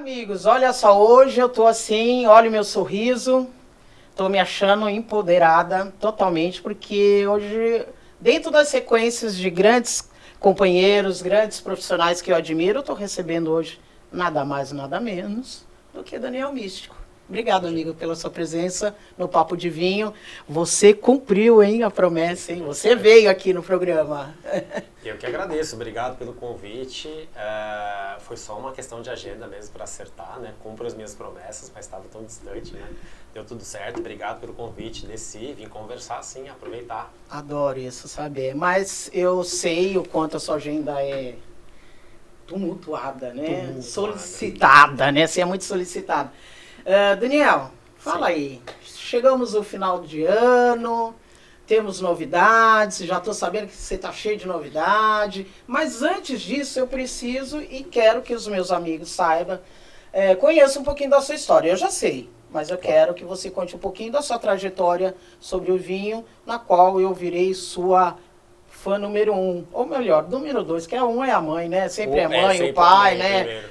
Amigos, olha só, hoje eu tô assim, olha o meu sorriso, tô me achando empoderada totalmente, porque hoje, dentro das sequências de grandes companheiros, grandes profissionais que eu admiro, eu tô recebendo hoje nada mais, nada menos do que Daniel Místico. Obrigado, amigo, pela sua presença no Papo de Vinho. Você cumpriu, hein, a promessa, hein? Você veio aqui no programa. Eu que agradeço, obrigado pelo convite. Foi só uma questão de agenda mesmo para acertar, né? Cumpro as minhas promessas, mas estava tão distante, né? Deu tudo certo, obrigado pelo convite, desci, vim conversar sim, aproveitar. Adoro isso, saber. Mas eu sei o quanto a sua agenda é tumultuada, né? Solicitada, né? Você é muito solicitado. Daniel, fala Sim. aí. Chegamos no final de ano, temos novidades, já estou sabendo que você está cheio de novidade, mas antes disso eu preciso e quero que os meus amigos saibam, conheçam um pouquinho da sua história. Eu já sei, mas eu quero que você conte um pouquinho da sua trajetória sobre o vinho, na qual eu virei sua fã número 1, ou melhor, número 2, que é a mãe, né? Sempre a mãe, sempre o pai, a mãe, né?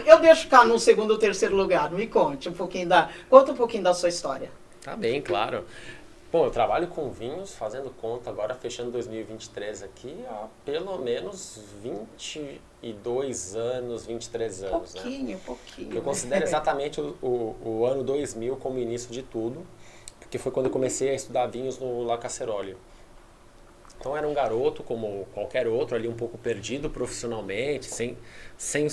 Eu deixo ficar no segundo ou terceiro lugar. Me conte um pouquinho conta um pouquinho da sua história. Tá bem, claro. Bom, eu trabalho com vinhos, fazendo conta agora, fechando 2023 aqui, há pelo menos 22 anos, 23 anos, Pouquinho. Eu considero exatamente o ano 2000 como o início de tudo, porque foi quando eu comecei a estudar vinhos no La Caserolle. Então era um garoto como qualquer outro, ali um pouco perdido profissionalmente, sem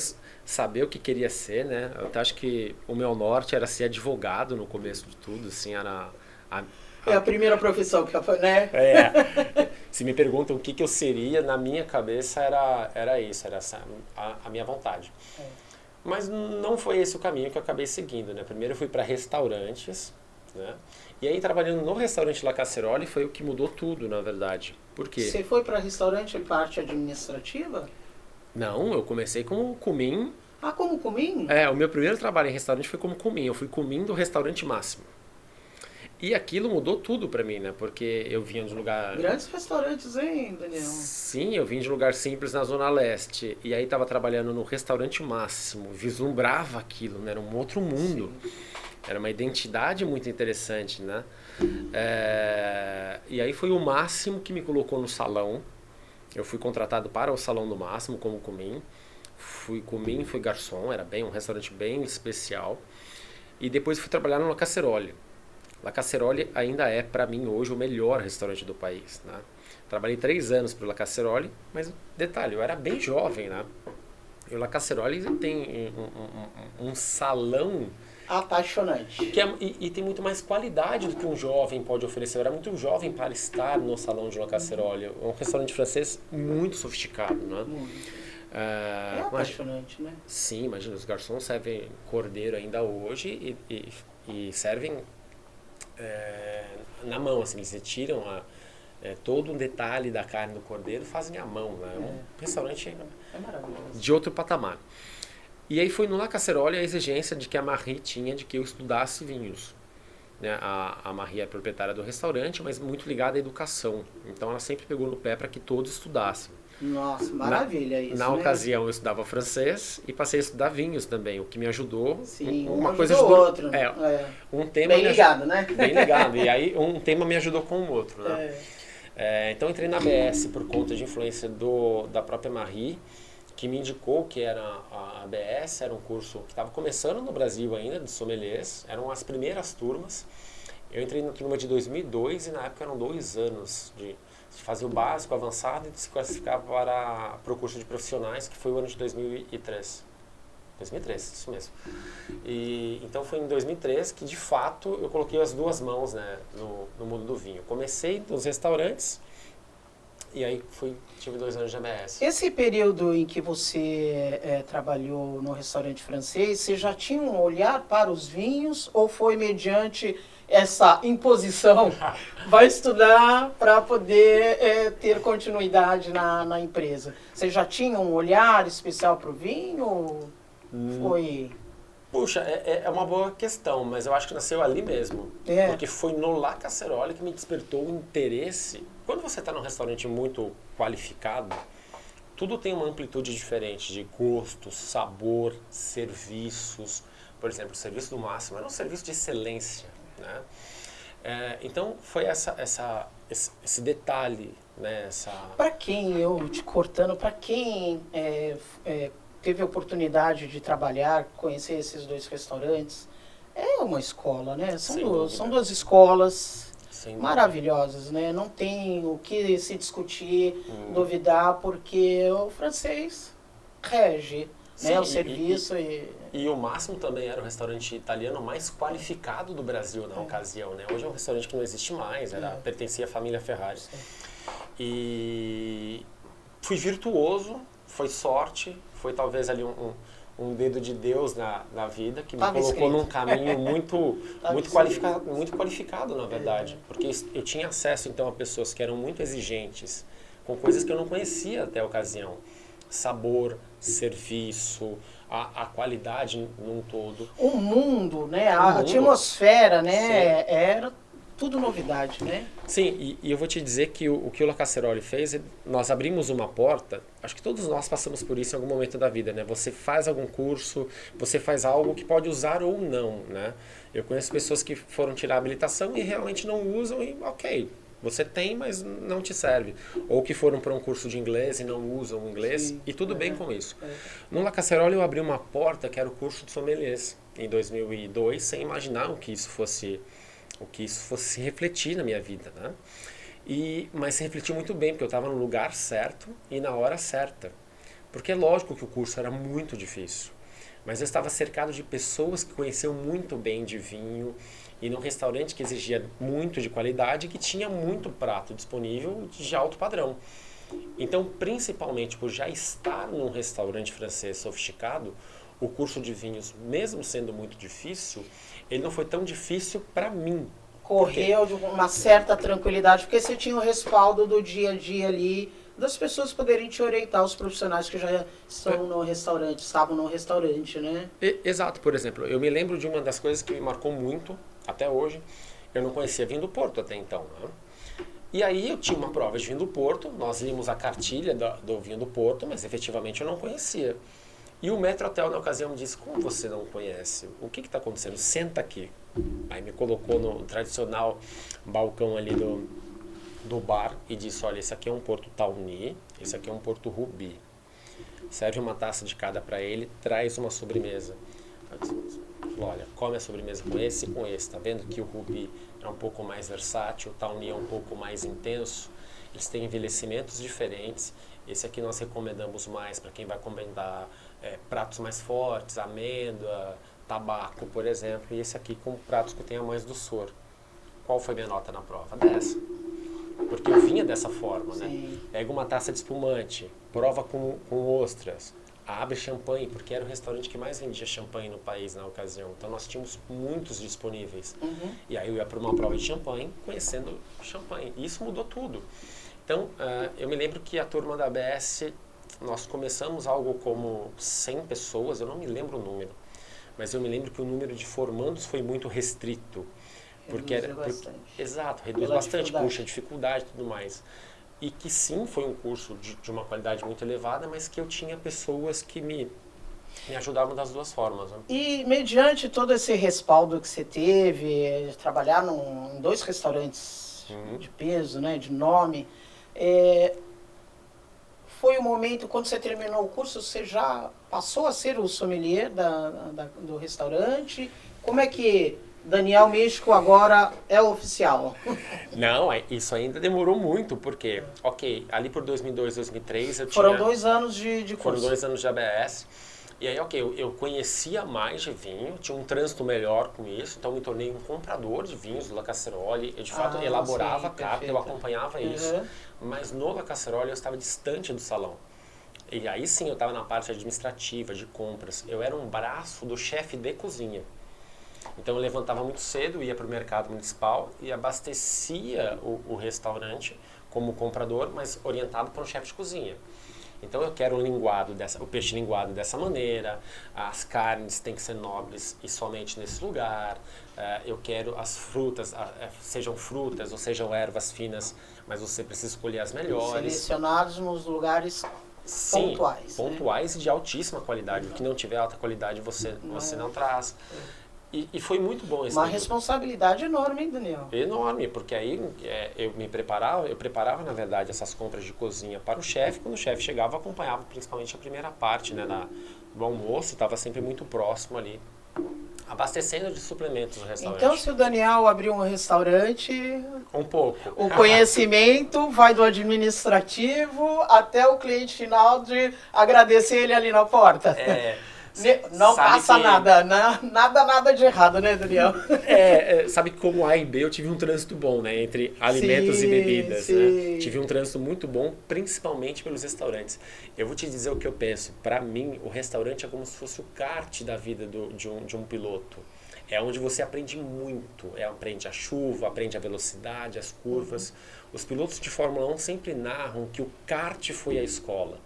saber o que queria ser, né? Eu até acho que o meu norte era ser advogado no começo de tudo, assim, era... É a primeira profissão que eu fui, né? Se me perguntam o que eu seria, na minha cabeça era isso, era a minha vontade. Mas não foi esse o caminho que eu acabei seguindo, né? Primeiro eu fui para restaurantes, né? E aí trabalhando no restaurante La Caserolle foi o que mudou tudo, na verdade. Por quê? Você foi para restaurante em parte administrativa? Não, eu comecei como cumim. Ah, como cumim? O meu primeiro trabalho em restaurante foi como cumim. Eu fui cumim do restaurante Máximo. E aquilo mudou tudo pra mim, né? Porque eu vinha de um lugar... Grandes restaurantes, hein, Daniel? Sim, eu vim de um lugar simples na Zona Leste. E aí tava trabalhando no restaurante Máximo. Vislumbrava aquilo, né? Era um outro mundo. Sim. Era uma identidade muito interessante, né? E aí foi o Máximo que me colocou no salão. Eu fui contratado para o salão do Máximo como cumim. Fui garçom, era um restaurante bem especial. E depois fui trabalhar no La Caserolle. La Caserolle ainda é, para mim, hoje o melhor restaurante do país, né? Trabalhei 3 anos para o La Caserolle, mas detalhe, eu era bem jovem, né? E o La Caserolle tem um salão... apaixonante. E tem muito mais qualidade do que um jovem pode oferecer. Eu era muito jovem para estar no salão de La Caserolle. É um restaurante francês muito sofisticado, né? É apaixonante, né? Sim, imagina, os garçons servem cordeiro ainda hoje e servem na mão, assim, eles retiram todo um detalhe da carne do cordeiro, fazem à mão, né? Um restaurante de outro patamar. E aí foi no La Caserolle a exigência de que a Marie tinha de que eu estudasse vinhos. Né? A Marie é proprietária do restaurante, mas muito ligada à educação. Então ela sempre pegou no pé para que todos estudassem. Nossa, maravilha isso. Na ocasião eu estudava francês e passei a estudar vinhos também, o que me ajudou. Sim, uma coisa ajudou outro. Um tema bem ligado, né? Bem ligado. E aí um tema me ajudou com o outro, né? Então entrei na ABS por conta de influência da própria Marie, que me indicou que era a ABS, era um curso que estava começando no Brasil ainda, de sommeliers, eram as primeiras turmas. Eu entrei na turma de 2002 e na época eram 2 anos de fazer o básico, avançado e de se classificar para o curso de profissionais, que foi o ano de 2003. 2003, isso mesmo. Então foi em 2003 que de fato eu coloquei as 2 mãos, né, no mundo do vinho. Comecei nos restaurantes e aí tive 2 anos de ABS. Esse período em que você trabalhou no restaurante francês, você já tinha um olhar para os vinhos ou foi mediante essa imposição? Vai estudar para poder ter continuidade na empresa. Você já tinha um olhar especial para o vinho ou foi... Puxa, é uma boa questão, mas eu acho que nasceu ali mesmo. Porque foi no La Caserolle que me despertou o interesse. Quando você está num restaurante muito qualificado, tudo tem uma amplitude diferente de gosto, sabor, serviços. Por exemplo, o serviço do Máximo era um serviço de excelência, né? Então foi esse detalhe, né? Para quem, eu te cortando, para quem teve a oportunidade de trabalhar, conhecer esses dois restaurantes, é uma escola, né? São duas escolas maravilhosas, né? Não tem o que se discutir, duvidar, porque o francês rege, né? O serviço e o Máximo também era o restaurante italiano mais qualificado do Brasil na ocasião, né? Hoje é um restaurante que não existe mais, pertencia à família Ferrari. E fui virtuoso, foi sorte, foi talvez ali um dedo de Deus na vida, que me colocou num caminho muito qualificado, na verdade. Porque eu tinha acesso, então, a pessoas que eram muito exigentes, com coisas que eu não conhecia até a ocasião. Sabor, serviço, a qualidade num todo. O mundo, né? A atmosfera, né? Era tudo novidade, né? Sim, e eu vou te dizer que o que o La Casserole fez, nós abrimos uma porta, acho que todos nós passamos por isso em algum momento da vida, né? Você faz algum curso, você faz algo que pode usar ou não, né? Eu conheço pessoas que foram tirar a habilitação e realmente não usam e ok, você tem, mas não te serve. Ou que foram para um curso de inglês e não usam o inglês, e tudo bem com isso. No La Casserole eu abri uma porta que era o curso de sommeliers em 2002, sem imaginar o que isso fosse se refletir na minha vida, né? Mas se refletiu muito bem, porque eu estava no lugar certo e na hora certa. Porque é lógico que o curso era muito difícil, mas eu estava cercado de pessoas que conheciam muito bem de vinho e num restaurante que exigia muito de qualidade e que tinha muito prato disponível de alto padrão. Então, principalmente por já estar num restaurante francês sofisticado, o curso de vinhos, mesmo sendo muito difícil, ele não foi tão difícil para mim. Correu de uma certa tranquilidade, porque você tinha o respaldo do dia a dia ali, das pessoas poderem te orientar, os profissionais que já estão no restaurante, estavam no restaurante, né? Exato, por exemplo, eu me lembro de uma das coisas que me marcou muito, até hoje, eu não conhecia vinho do Porto até então, né? E aí eu tinha uma prova de vinho do Porto, nós líamos a cartilha do vinho do Porto, mas efetivamente eu não conhecia. E o maître hotel na ocasião me disse, como você não conhece? O que está acontecendo? Senta aqui. Aí me colocou no tradicional balcão ali do bar e disse, olha, esse aqui é um Porto Tawny, esse aqui é um Porto Ruby. Serve uma taça de cada para ele, traz uma sobremesa. Eu disse, olha, come a sobremesa com esse e com esse. Tá vendo que o Ruby é um pouco mais versátil, o Tawny é um pouco mais intenso. Eles têm envelhecimentos diferentes. Esse aqui nós recomendamos mais para quem vai encomendar pratos mais fortes, amêndoa, tabaco, por exemplo. E esse aqui com pratos que tenham mais doçor. Qual foi minha nota na prova? 10. Porque eu vinha dessa forma, né? Pega uma taça de espumante, prova com ostras, abre champanhe, porque era o restaurante que mais vendia champanhe no país na ocasião. Então nós tínhamos muitos disponíveis. E aí eu ia para uma prova de champanhe, conhecendo champanhe. E isso mudou tudo. Então, eu me lembro que a turma da ABS, nós começamos algo como 100 pessoas, eu não me lembro o número, mas eu me lembro que o número de formandos foi muito restrito. Exato, reduz bastante, puxa, dificuldade e tudo mais. E que sim, foi um curso de uma qualidade muito elevada, mas que eu tinha pessoas que me ajudavam das duas formas. Né? E mediante todo esse respaldo que você teve, de trabalhar em dois restaurantes de peso, né, de nome, foi o momento, quando você terminou o curso, você já passou a ser o sommelier do restaurante? Como é que Daniel Místico agora é oficial? Não, isso ainda demorou muito, porque, ok, ali por 2002, 2003 eu Foram 2 anos de curso. Foram 2 anos de ABS. E aí, ok, eu conhecia mais de vinho, tinha um trânsito melhor com isso, então me tornei um comprador de vinhos do La Casserole. Eu, de fato, elaborava a carta, eu acompanhava isso. Mas no La Casserole eu estava distante do salão. E aí sim, eu estava na parte administrativa, de compras. Eu era um braço do chefe de cozinha. Então eu levantava muito cedo, ia para o mercado municipal e abastecia o restaurante como comprador, mas orientado para um chefe de cozinha. Então eu quero o peixe linguado dessa maneira, as carnes têm que ser nobres e somente nesse lugar, eu quero as frutas, sejam frutas ou sejam ervas finas, mas você precisa escolher as melhores. Selecionados nos lugares Sim, pontuais. Pontuais, né? E de altíssima qualidade. O que não tiver alta qualidade você não traz. E foi muito bom esse Uma período. responsabilidade enorme, hein, Daniel? Enorme, porque aí eu preparava, na verdade, essas compras de cozinha para o chefe. Quando o chefe chegava, eu acompanhava principalmente a primeira parte, né, do almoço, estava sempre muito próximo ali, abastecendo de suplementos no restaurante. Então, se o Daniel abrir um restaurante, um pouco. O conhecimento vai do administrativo até o cliente final de agradecer ele ali na porta. Não passa nada de errado, né, Daniel? Sabe que como A e B eu tive um trânsito bom, né, entre alimentos e bebidas, né? Tive um trânsito muito bom, principalmente pelos restaurantes. Eu vou te dizer o que eu penso. Para mim, o restaurante é como se fosse o kart da vida de um piloto. É onde você aprende muito. Aprende a chuva, aprende a velocidade, as curvas. Os pilotos de Fórmula 1 sempre narram que o kart foi a escola.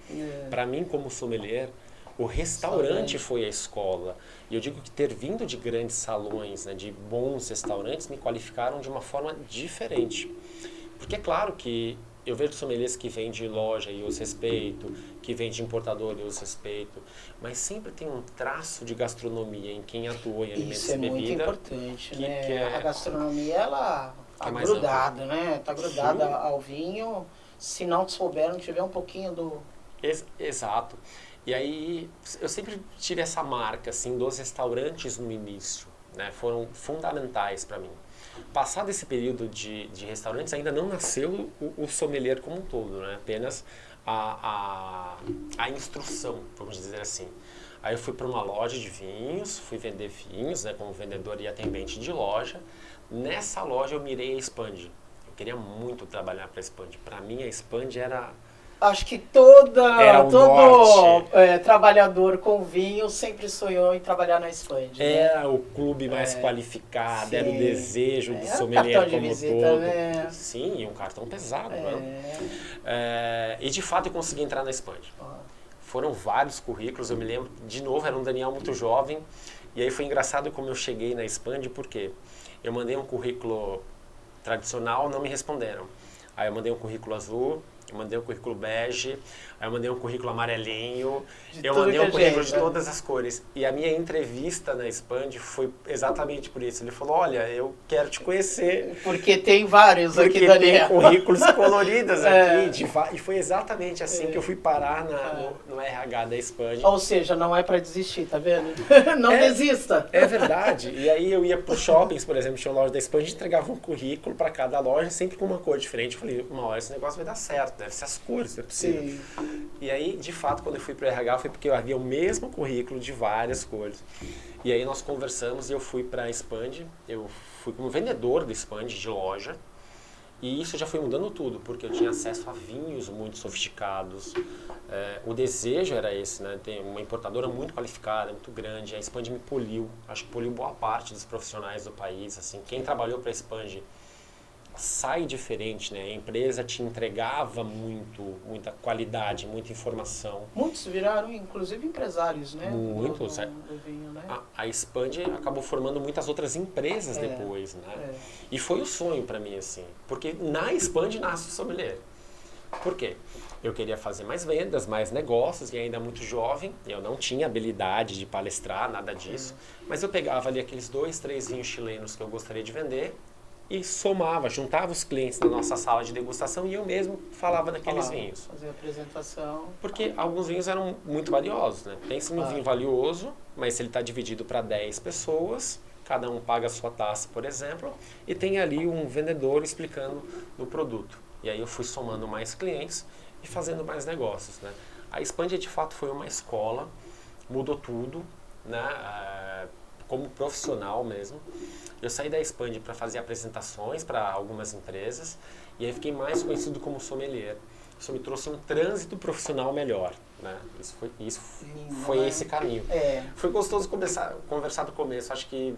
Para mim, como sommelier, o restaurante foi a escola. E eu digo que ter vindo de grandes salões, né, de bons restaurantes, me qualificaram de uma forma diferente. Porque é claro que eu vejo sommeliers que vêm de loja e eu os respeito, que vêm de importador e eu os respeito, mas sempre tem um traço de gastronomia em quem atuou em alimentos e bebida. Isso é muito importante, né? A gastronomia, ela tá grudada, né? Tá grudada ao vinho. Se não souber, não tiver um pouquinho do... Exato. E aí, eu sempre tive essa marca, assim, dos restaurantes no início, né? Foram fundamentais para mim. Passado esse período de restaurantes, ainda não nasceu o sommelier como um todo, né? Apenas a instrução, vamos dizer assim. Aí eu fui para uma loja de vinhos, fui vender vinhos, né, como vendedor e atendente de loja. Nessa loja eu mirei a Expand. Eu queria muito trabalhar para a Expand. Para mim a Expand era... Acho que todo trabalhador com vinho sempre sonhou em trabalhar na Expand. Era o clube mais qualificado, era o desejo do sommelier cartão de visita, todo. Né? Sim, e um cartão pesado. Né? E de fato eu consegui entrar na Expand. Foram vários currículos, eu me lembro, de novo, era um Daniel muito jovem. E aí foi engraçado como eu cheguei na Expand, porque eu mandei um currículo tradicional, não me responderam. Aí eu mandei um currículo azul, eu mandei um currículo bege, aí eu mandei um currículo amarelinho, eu mandei um currículo de todas as cores. E a minha entrevista na Expand foi exatamente por isso. Ele falou, olha, eu quero te conhecer. Porque tem vários aqui, Daniel. Tem currículos coloridos aqui. E foi exatamente assim que eu fui parar no RH da Expand. Ou seja, não é para desistir, tá vendo? Não desista. É verdade. E aí eu ia para os shoppings, por exemplo, tinha uma loja da Expand, entregava um currículo para cada loja, sempre com uma cor diferente. Eu falei, uma hora esse negócio vai dar certo. Deve ser as cores, não é possível. Sim. E aí, de fato, quando eu fui para o RH, foi porque eu havia o mesmo currículo de várias cores. E aí nós conversamos e eu fui para a Expand, eu fui como vendedor da Expand de loja. E isso já foi mudando tudo, porque eu tinha acesso a vinhos muito sofisticados. O desejo era esse, né? Tem uma importadora muito qualificada, muito grande. A Expand me poliu, acho que poliu boa parte dos profissionais do país. Assim, quem trabalhou para a Expand sai diferente, né? A empresa te entregava muita qualidade, muita informação. Muitos viraram, inclusive, empresários, né? Muitos. Do vinho, né? A Expand acabou formando muitas outras empresas depois, né? E foi o sonho para mim, assim. Porque na Expand nasce o sommelier. Por quê? Eu queria fazer mais vendas, mais negócios, e ainda muito jovem, eu não tinha habilidade de palestrar, nada disso, mas eu pegava ali aqueles 2, 3 vinhos chilenos que eu gostaria de vender, e somava, juntava os clientes na nossa sala de degustação e eu mesmo falava daqueles vinhos. Fazia apresentação. Porque alguns vinhos eram muito valiosos, né? Pensa num vinho valioso, mas se ele está dividido para 10 pessoas, cada um paga a sua taça, por exemplo, e tem ali um vendedor explicando o produto. E aí eu fui somando mais clientes e fazendo mais negócios, né? A Expand, de fato, foi uma escola, mudou tudo, né? Como profissional mesmo. Eu saí da Expand para fazer apresentações para algumas empresas e aí fiquei mais conhecido como sommelier. Isso me trouxe um trânsito profissional melhor, né? Isso foi esse caminho. Foi gostoso conversar do começo. Acho que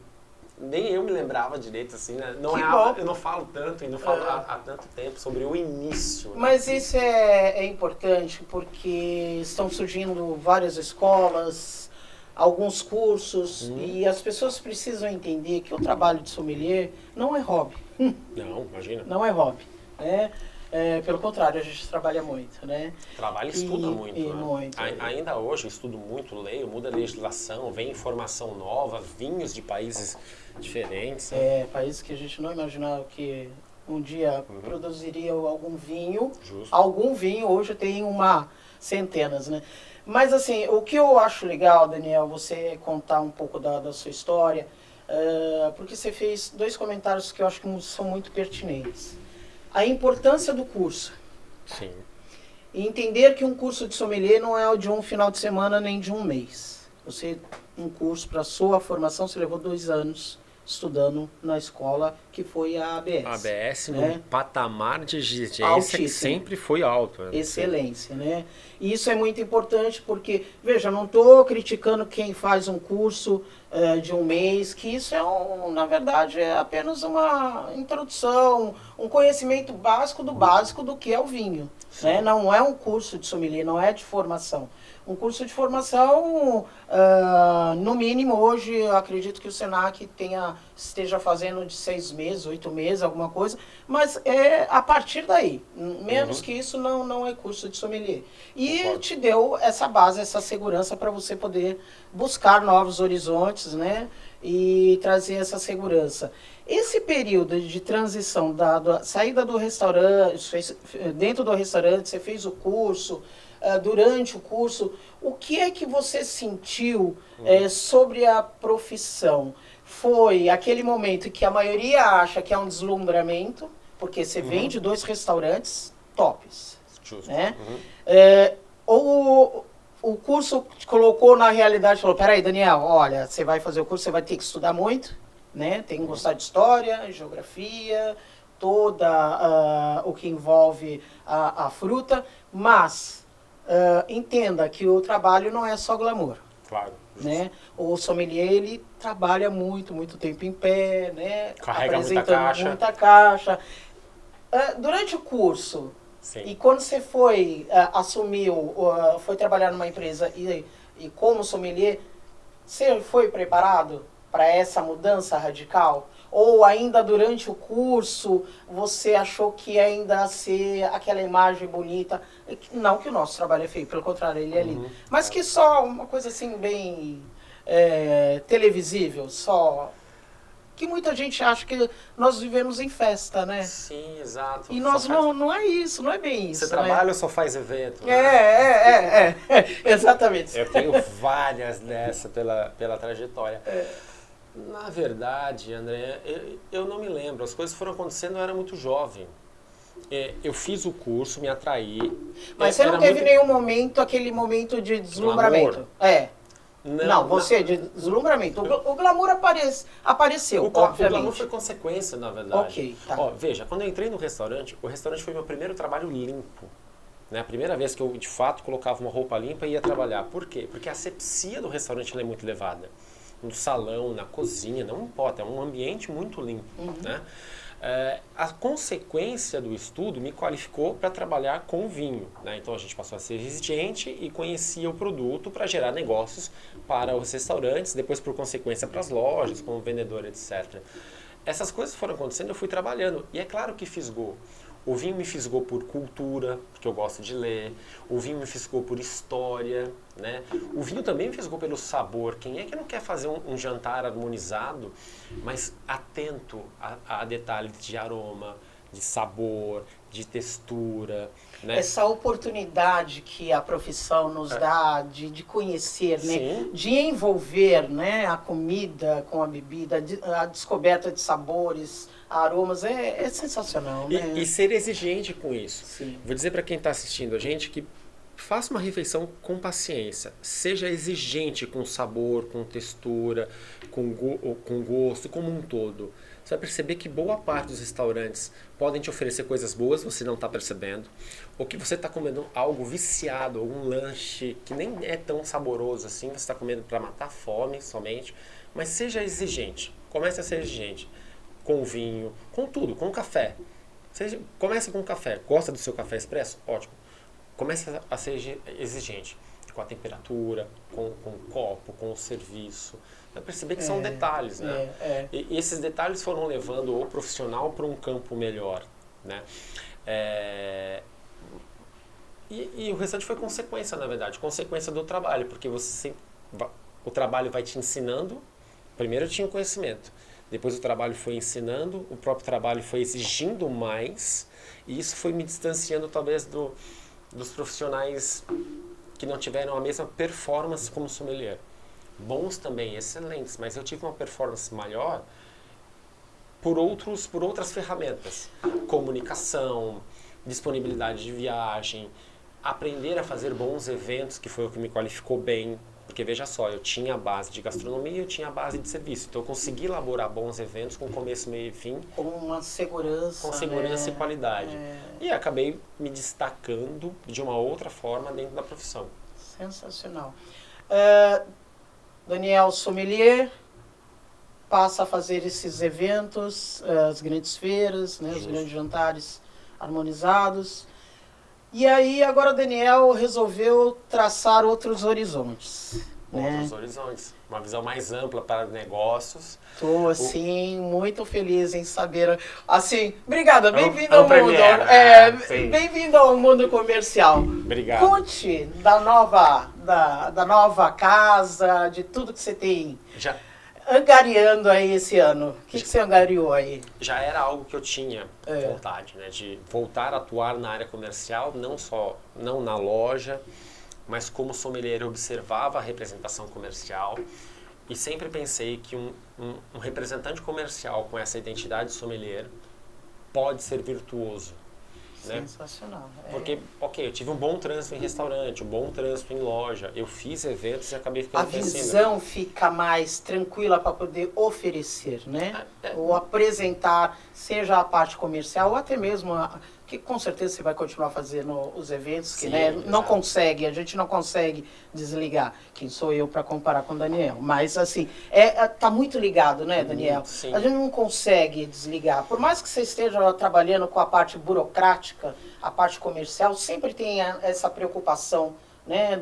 nem eu me lembrava direito, assim, né? Eu não falo tanto e não falo há tanto tempo sobre o início. Né? Mas isso é importante porque estão surgindo várias escolas, alguns cursos, e as pessoas precisam entender que o trabalho de sommelier não é hobby. Não, imagina. Não é hobby. Né? Pelo contrário, a gente trabalha muito, né? Trabalha e estuda muito, né? Muito. Ainda hoje eu estudo muito, leio, muda a legislação, vem informação nova, vinhos de países diferentes. Né? Países que a gente não imaginava que um dia produziria algum vinho. Justo. Algum vinho, hoje tem centenas, né? Mas assim, o que eu acho legal, Daniel, você contar um pouco da sua história, porque você fez 2 comentários que eu acho que são muito pertinentes. A importância do curso. Sim. E entender que um curso de sommelier não é o de um final de semana nem de um mês. Um curso para sua formação, você levou 2 anos estudando na escola, que foi a ABS. A ABS né? num patamar de exigência Altíssimo. que sempre foi alto. Né? Excelência, né? E isso é muito importante porque, veja, não estou criticando quem faz um curso de um mês, que isso na verdade, é apenas uma introdução, um conhecimento básico do que é o vinho. Né? Não é um curso de sommelier, não é de formação. Um curso de formação, no mínimo hoje, eu acredito que o Senac esteja fazendo de 6 meses, 8 meses, alguma coisa, mas a partir daí, menos que isso não é curso de sommelier. E te deu essa base, essa segurança para você poder buscar novos horizontes, né? E trazer essa segurança. Esse período de transição da saída do restaurante, dentro do restaurante, você fez o curso, durante o curso, o que é que você sentiu sobre a profissão? Foi aquele momento que a maioria acha que é um deslumbramento, porque você vem de 2 restaurantes tops. Justo. Né? Ou o curso te colocou na realidade e falou, peraí, Daniel, olha, você vai fazer o curso, você vai ter que estudar muito, né? Tem que gostar de história, geografia, toda o que envolve a fruta, mas entenda que o trabalho não é só glamour. Claro. Né? O sommelier, ele trabalha muito tempo em pé, né? Carrega apresentando muita caixa. Durante o curso, Sim. E quando você foi, foi trabalhar numa empresa e como sommelier, você foi preparado para essa mudança radical? Ou ainda durante o curso você achou que ainda ia ser aquela imagem bonita? Não que o nosso trabalho é feio, pelo contrário, ele é lindo. Mas que só uma coisa assim bem televisível, só... Que muita gente acha que nós vivemos em festa, né? Sim, exato. E nós não é isso, não é bem isso. Você trabalha ou só faz evento? Né? Exatamente. Eu tenho várias dessa pela trajetória. Na verdade, André, eu não me lembro. As coisas foram acontecendo, eu era muito jovem. Eu fiz o curso, me atraí. Mas você não teve nenhum momento, aquele momento de deslumbramento? Não, você, de deslumbramento. O glamour apareceu, obviamente. O glamour foi consequência, na verdade. Ok, tá. Veja, quando eu entrei no restaurante, o restaurante foi meu primeiro trabalho limpo. Né? A primeira vez que eu, de fato, colocava uma roupa limpa e ia trabalhar. Por quê? Porque a asepsia do restaurante ela é muito elevada. No salão, na cozinha, não importa, é um ambiente muito limpo. Né? A consequência do estudo me qualificou para trabalhar com vinho. Né? Então a gente passou a ser exigente e conhecia o produto para gerar negócios para os restaurantes, depois por consequência para as lojas, como vendedor, etc. Essas coisas foram acontecendo, eu fui trabalhando. E é claro que fisgou. O vinho me fisgou por cultura, porque eu gosto de ler. O vinho me fisgou por história, né? O vinho também me fisgou pelo sabor. Quem é que não quer fazer um jantar harmonizado, mas atento a detalhes de aroma, de sabor, de textura, né? Essa oportunidade que a profissão nos dá de conhecer, né? De envolver, né? A comida com a bebida, a descoberta de sabores, aromas, é sensacional. Né? E ser exigente com isso. Sim. Vou dizer para quem está assistindo a gente que faça uma refeição com paciência. Seja exigente com sabor, com textura, com gosto, como um todo. Você vai perceber que boa parte dos restaurantes podem te oferecer coisas boas, você não está percebendo. Ou que você está comendo algo viciado, algum lanche que nem é tão saboroso assim, você está comendo para matar a fome somente. Mas seja exigente. Comece a ser exigente. Com vinho, com tudo, com café. Comece com café. Gosta do seu café expresso? Ótimo. Comece a ser exigente com a temperatura, com o copo, com o serviço. Vai perceber que são detalhes, né? E esses detalhes foram levando o profissional para um campo melhor, né? E o restante foi consequência, na verdade, consequência do trabalho, porque o trabalho vai te ensinando. Primeiro eu tinha o conhecimento, depois o trabalho foi ensinando, o próprio trabalho foi exigindo mais, e isso foi me distanciando talvez dos profissionais que não tiveram a mesma performance como sommelier. Bons também, excelentes, mas eu tive uma performance maior por outras ferramentas. Comunicação, disponibilidade de viagem, aprender a fazer bons eventos, que foi o que me qualificou bem. Porque veja só, eu tinha a base de gastronomia e eu tinha a base de serviço. Então eu consegui elaborar bons eventos com começo, meio e fim. Com uma segurança. Com segurança, né? E qualidade. E acabei me destacando de uma outra forma dentro da profissão. Sensacional. Daniel sommelier passa a fazer esses eventos, as grandes feiras, né, os grandes jantares harmonizados. E aí agora o Daniel resolveu traçar outros horizontes. Outros horizontes. Uma visão mais ampla para negócios. Estou, assim, muito feliz em saber. Assim, obrigada, bem-vindo ao mundo. Bem-vindo ao mundo comercial. Obrigado. Conte da nova casa, de tudo que você tem angariando aí esse ano. O que você angariou aí? Já era algo que eu tinha vontade, né? De voltar a atuar na área comercial, não na loja, mas como sommelier eu observava a representação comercial e sempre pensei que um representante comercial com essa identidade sommelier pode ser virtuoso. Né? Sensacional. Porque, eu tive um bom trânsito em restaurante, um bom trânsito em loja, eu fiz eventos e acabei ficando a visão fica mais tranquila para poder oferecer, né? Ou apresentar, seja a parte comercial ou até mesmo que com certeza você vai continuar fazendo os eventos, que, sim, né, a gente não consegue desligar. Quem sou eu para comparar com o Daniel? Mas assim, tá muito ligado, né, Daniel? Sim. A gente não consegue desligar. Por mais que você esteja trabalhando com a parte burocrática, a parte comercial, sempre tem essa preocupação, né,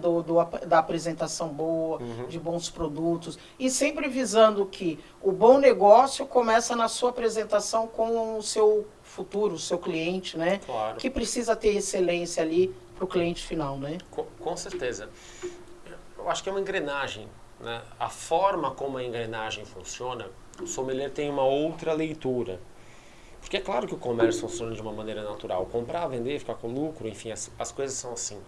da apresentação boa, de bons produtos, e sempre visando que o bom negócio começa na sua apresentação com o seu futuro, o seu cliente, né? Claro. Que precisa ter excelência ali para o cliente final, né? Com certeza. Eu acho que é uma engrenagem, né? A forma como a engrenagem funciona, o sommelier tem uma outra leitura. Porque é claro que o comércio funciona de uma maneira natural. Comprar, vender, ficar com lucro, enfim, as coisas são assim.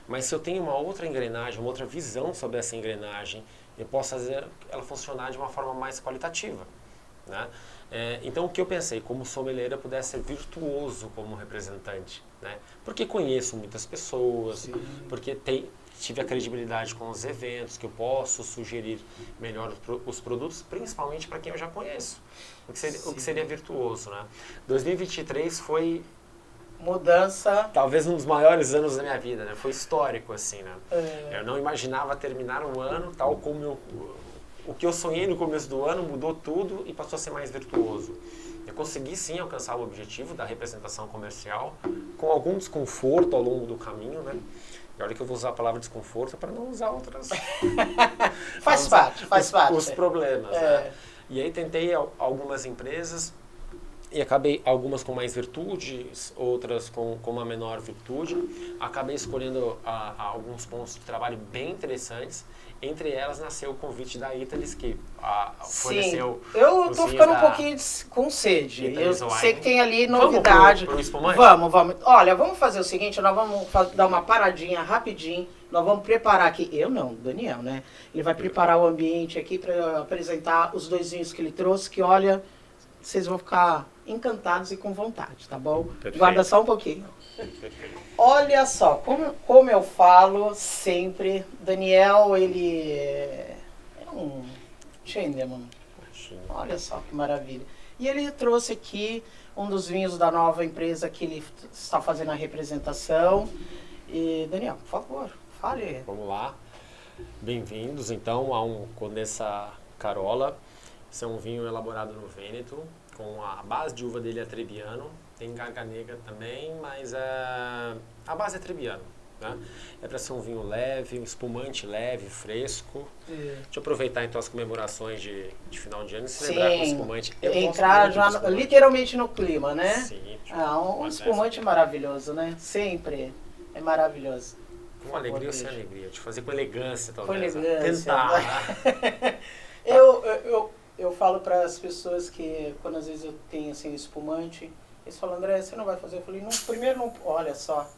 Mas se eu tenho uma outra engrenagem, uma outra visão sobre essa engrenagem, eu posso fazer ela funcionar de uma forma mais qualitativa, né? Então o que eu pensei, como sommelier eu pudesse ser virtuoso como representante, né? Porque conheço muitas pessoas, sim, porque tive a credibilidade com os eventos, que eu posso sugerir melhor os produtos, principalmente para quem eu já conheço, o que seria virtuoso, né? 2023 foi mudança, talvez um dos maiores anos da minha vida, né? Foi histórico, assim, né? Eu não imaginava terminar um ano tal como o que eu sonhei no começo do ano mudou tudo e passou a ser mais virtuoso. Eu consegui sim alcançar o objetivo da representação comercial com algum desconforto ao longo do caminho, né? E olha que eu vou usar a palavra desconforto para não usar outras... faz parte. Os problemas, né? E aí tentei algumas empresas e acabei algumas com mais virtudes, outras com uma menor virtude. Acabei escolhendo alguns pontos de trabalho bem interessantes. Entre elas nasceu o convite da Italis, que forneceu... Sim, eu tô ficando um pouquinho com sede. Eu sei que tem ali novidade. Vamos pro espumante? Vamos. Olha, vamos fazer o seguinte, nós vamos dar uma paradinha rapidinho. Nós vamos preparar aqui, eu não, Daniel, né? Ele vai preparar o ambiente aqui para apresentar os dois vinhos que ele trouxe, que olha, vocês vão ficar encantados e com vontade, tá bom? Perfeito. Guarda só um pouquinho. Perfeito. Olha só, como eu falo sempre, Daniel, ele é um gentleman. Olha só que maravilha. E ele trouxe aqui um dos vinhos da nova empresa que ele está fazendo a representação. E, Daniel, por favor, fale. Vamos lá. Bem-vindos, então, a um Condessa Carola. Esse é um vinho elaborado no Vêneto, com a base de uva dele é Trebbiano. Tem Garganega também, mas a base é Trebbiano. né? É para ser um vinho leve, um espumante leve, fresco. Deixa eu aproveitar então as comemorações de final de ano e celebrar com espumante. Eu entrar já literalmente no clima, né? Sim. Um espumante maravilhoso, né? Sempre é maravilhoso. Com alegria ou sem alegria? De fazer com elegância, talvez. Com elegância. Tentar, né? Eu falo para as pessoas que, quando às vezes eu tenho assim, espumante, eles falam, André, você não vai fazer? Eu falei, não, primeiro não, olha só.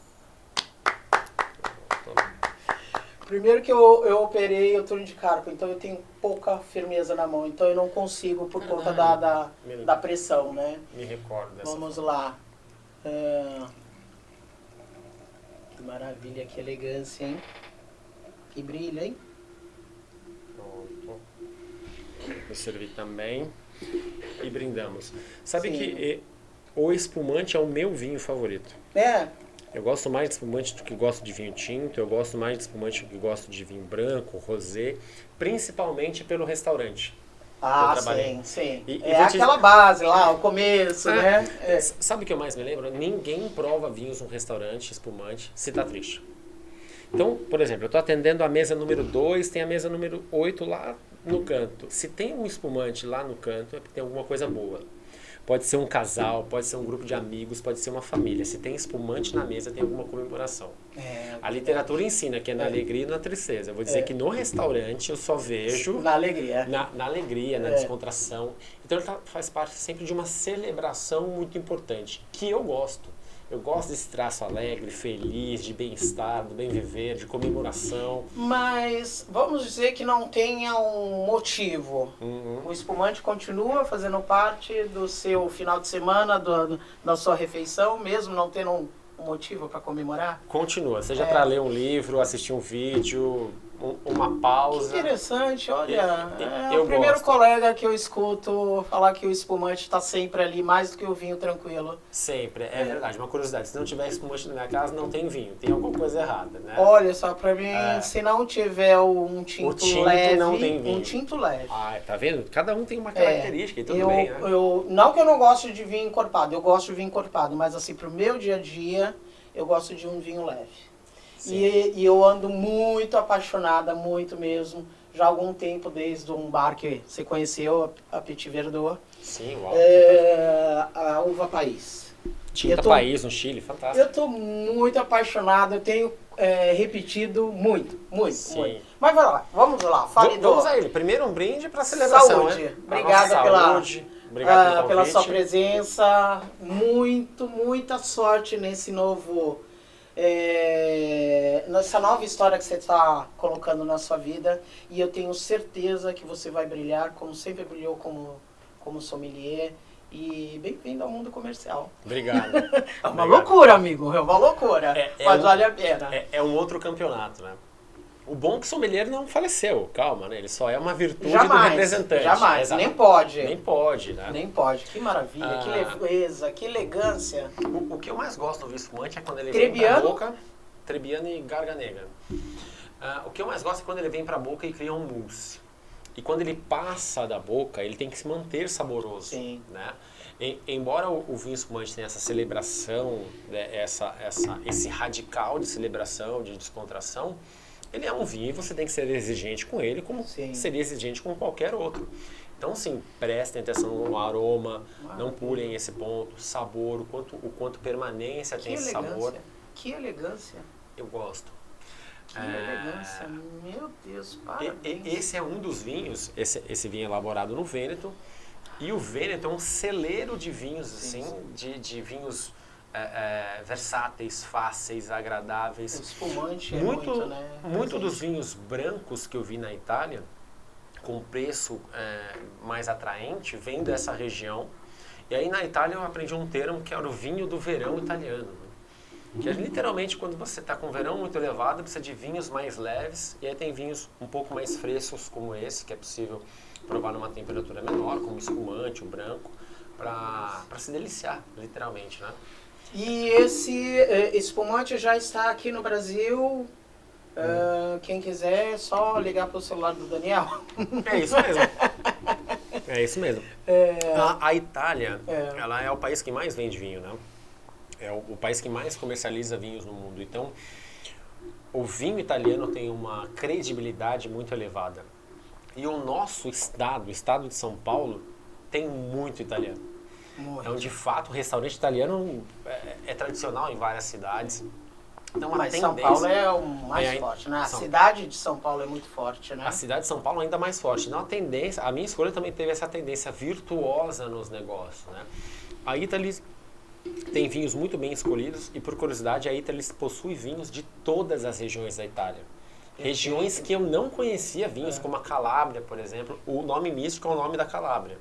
Primeiro que eu operei o turno de carpo, então eu tenho pouca firmeza na mão, então eu não consigo por conta da pressão, né? Me recordo dessa. Vamos lá. Que maravilha, que elegância, hein? Que brilho, hein? Pronto. Vou servir também. E brindamos. Sabe que o espumante é o meu vinho favorito. É. Eu gosto mais de espumante do que gosto de vinho tinto, eu gosto mais de espumante do que gosto de vinho branco, rosé, principalmente pelo restaurante. Sim. E aquela base lá, o começo, né? Sabe o que eu mais me lembro? Ninguém prova vinhos num restaurante espumante se tá triste. Então, por exemplo, eu estou atendendo a mesa número 2, tem a mesa número 8 lá no canto. Se tem um espumante lá no canto, é porque tem alguma coisa boa. Pode ser um casal, pode ser um grupo de amigos, pode ser uma família. Se tem espumante na mesa, tem alguma comemoração. A literatura ensina que é na alegria e na tristeza. Eu vou dizer que no restaurante eu só vejo... Na alegria. Na alegria, na descontração. Então ele faz parte sempre de uma celebração muito importante, que eu gosto. Eu gosto desse traço alegre, feliz, de bem-estar, do bem viver, de comemoração. Mas vamos dizer que não tenha um motivo. O espumante continua fazendo parte do seu final de semana, da sua refeição, mesmo não tendo um motivo para comemorar? Continua, seja para ler um livro, assistir um vídeo, uma pausa. Que interessante, olha, é o primeiro colega que eu escuto falar que o espumante está sempre ali, mais do que o vinho tranquilo. Sempre, é verdade. Uma curiosidade, se não tiver espumante na minha casa, não tem vinho, tem alguma coisa errada, né? Olha só, para mim, se não tiver um tinto leve, não tem vinho. Um tinto leve. Tá vendo? Cada um tem uma característica e tudo bem, né? Não que eu não gosto de vinho encorpado, eu gosto de vinho encorpado, mas assim, pro meu dia a dia, eu gosto de um vinho leve. E eu ando muito apaixonada, muito mesmo, já há algum tempo, desde um bar que você conheceu, a Petit Verdot. Sim, uau. A Uva País. Tinta País no Chile, fantástico. Eu tô muito apaixonado, eu tenho repetido muito. Mas vamos lá, fale Vamos a ele. Primeiro um brinde para a celebração, saúde. Né? Obrigada Obrigado pela sua presença, muita sorte nesse novo... nessa nova história que você está colocando na sua vida, e eu tenho certeza que você vai brilhar como sempre brilhou como sommelier, e bem-vindo ao mundo comercial. Obrigado. É uma loucura, amigo, é uma loucura, mas vale a pena. É um outro campeonato, né? O bom é que o sommelier não faleceu, calma, né? Ele só é uma virtude do representante. Jamais, exato. Nem pode, né? Nem pode, que maravilha, que leveza, que elegância. O que eu mais gosto do vinho espumante é quando ele Trebbiano? vem pra boca, Trebbiano e Garganega. O que eu mais gosto é quando ele vem pra boca e cria um mousse. E quando ele passa da boca, ele tem que se manter saboroso. Sim. Né? Embora o vinho espumante tenha essa celebração, né, esse radical de celebração, de descontração, ele é um vinho e você tem que ser exigente com ele, como seria exigente com qualquer outro. Então, sim, prestem atenção no aroma, não pulem esse ponto, sabor, o quanto permanência tem esse sabor. Que elegância. Eu gosto. Que elegância, meu Deus, parabéns. Esse é um dos vinhos, esse vinho é elaborado no Vêneto, e o Vêneto é um celeiro de vinhos, de vinhos versáteis, fáceis, agradáveis. O espumante muito, né? Muito dos vinhos brancos que eu vi na Itália, com preço mais atraente, vem dessa região. E aí na Itália eu aprendi um termo que era o vinho do verão italiano. Que é literalmente quando você está com o verão muito elevado, precisa de vinhos mais leves, e aí tem vinhos um pouco mais frescos como esse, que é possível provar numa temperatura menor, como o espumante, o branco, para se deliciar, literalmente, né? E esse espumante já está aqui no Brasil. Quem quiser, é só ligar para o celular do Daniel. É isso mesmo. É isso mesmo. A Itália, ela é o país que mais vende vinho, né? É o país que mais comercializa vinhos no mundo. Então, o vinho italiano tem uma credibilidade muito elevada. E o nosso estado, o estado de São Paulo, tem muito italiano. Muito. Então, de fato, o restaurante italiano é tradicional em várias cidades. Então, Mas São Paulo é o mais forte, né? A cidade de São Paulo é muito forte, né? A cidade de São Paulo ainda mais forte. Então, a minha escolha também teve essa tendência virtuosa nos negócios, né? A Italy tem vinhos muito bem escolhidos e, por curiosidade, a Italy possui vinhos de todas as regiões da Itália. Regiões que eu não conhecia vinhos, como a Calábria, por exemplo. O nome místico é o nome da Calábria.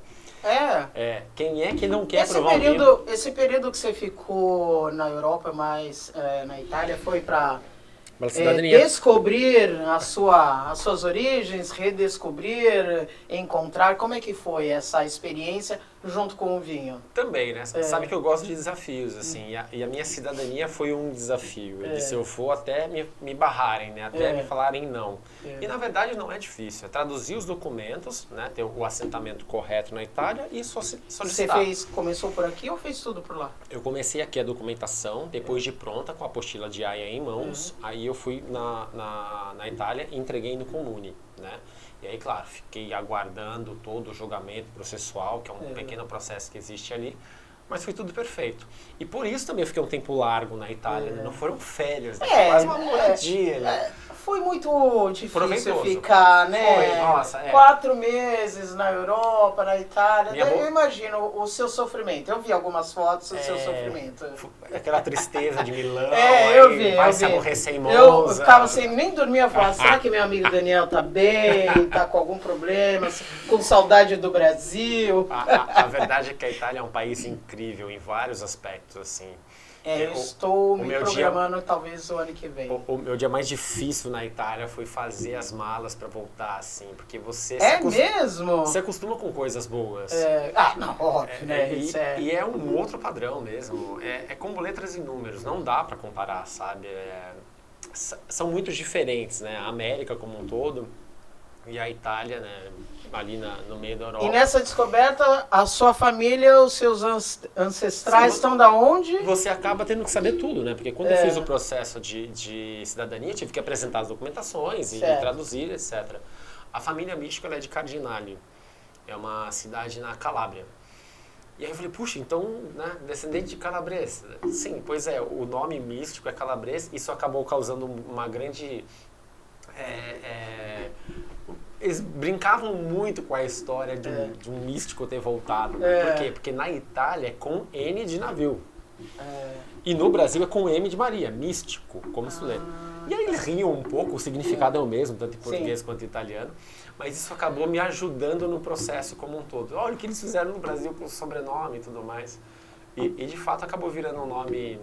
Quem é que não quer provar um vinho? Esse período que você ficou na Europa, mas na Itália, foi para descobrir as suas origens, redescobrir, encontrar. Como é que foi essa experiência junto com o vinho? Também, né? Sabe que eu gosto de desafios, assim, e a minha cidadania foi um desafio. Eu disse, eu vou até me barrarem, né? Até me falarem não. E na verdade não é difícil, é traduzir os documentos, né? Ter o assentamento correto na Itália e solicitar. Você começou por aqui ou fez tudo por lá? Eu comecei aqui a documentação, depois de pronta, com a apostila de AIA em mãos, aí eu fui na Itália e entreguei no Comune, né? E aí, claro, fiquei aguardando todo o julgamento processual, que é um pequeno processo que existe ali, mas foi tudo perfeito. E por isso também eu fiquei um tempo largo na Itália, né? Não foram férias, né? Foi quase uma moradia, né? Foi muito difícil ficar, né? Foi, nossa, 4 meses na Europa, na Itália. Eu imagino o seu sofrimento. Eu vi algumas fotos do seu sofrimento. Aquela tristeza de Milão, eu vi. Vai se aborrecer em Monza. Eu ficava sem nem dormir, eu falava, será que meu amigo Daniel tá bem? Tá com algum problema? Com saudade do Brasil? A verdade é que a Itália é um país incrível em vários aspectos, assim. Eu estou me programando talvez o ano que vem. O meu dia mais difícil na Itália foi fazer as malas para voltar, assim, porque você... mesmo? Você acostuma com coisas boas. Não, óbvio, né? E é um outro padrão mesmo. É como letras e números, não dá para comparar, sabe? São muito diferentes, né? A América como um todo e a Itália, né? Ali no meio da Europa. E nessa descoberta, a sua família, os seus ancestrais estão da onde? Você acaba tendo que saber tudo, né? Porque quando eu fiz o processo de cidadania, tive que apresentar as documentações e traduzir, etc. A família mística ela é de Cardinale. É uma cidade na Calábria. E aí eu falei, puxa, então, né, descendente de calabrês. Sim, pois é, o nome místico é calabrês. Isso acabou causando uma grande... Eles brincavam muito com a história de um místico ter voltado. Né? Por quê? Porque na Itália é com N de navio. E no Brasil é com M de Maria, místico, como se lê. E aí eles riam um pouco, o significado é o mesmo, tanto em português quanto em italiano. Mas isso acabou me ajudando no processo como um todo. Olha o que eles fizeram no Brasil com o sobrenome e tudo mais. E de fato acabou virando um nome...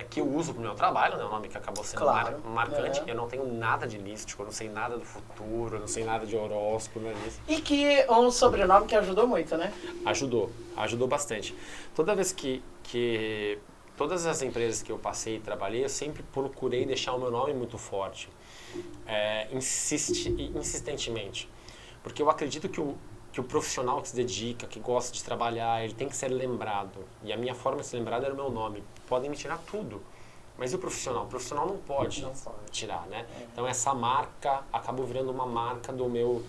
que eu uso para o meu trabalho, né? Um nome que acabou sendo marcante. Eu não tenho nada de místico, eu não sei nada do futuro, eu não sei nada de horóscopo, nada disso. E que um sobrenome que ajudou muito, né? Ajudou bastante. Toda vez que todas as empresas que eu passei e trabalhei, eu sempre procurei deixar o meu nome muito forte, insistentemente. Porque eu acredito que o profissional que se dedica, que gosta de trabalhar, ele tem que ser lembrado. E a minha forma de ser lembrado era o meu nome. Podem me tirar tudo. Mas e o profissional? O profissional não pode tirar, né? Então essa marca acabou virando uma marca do meu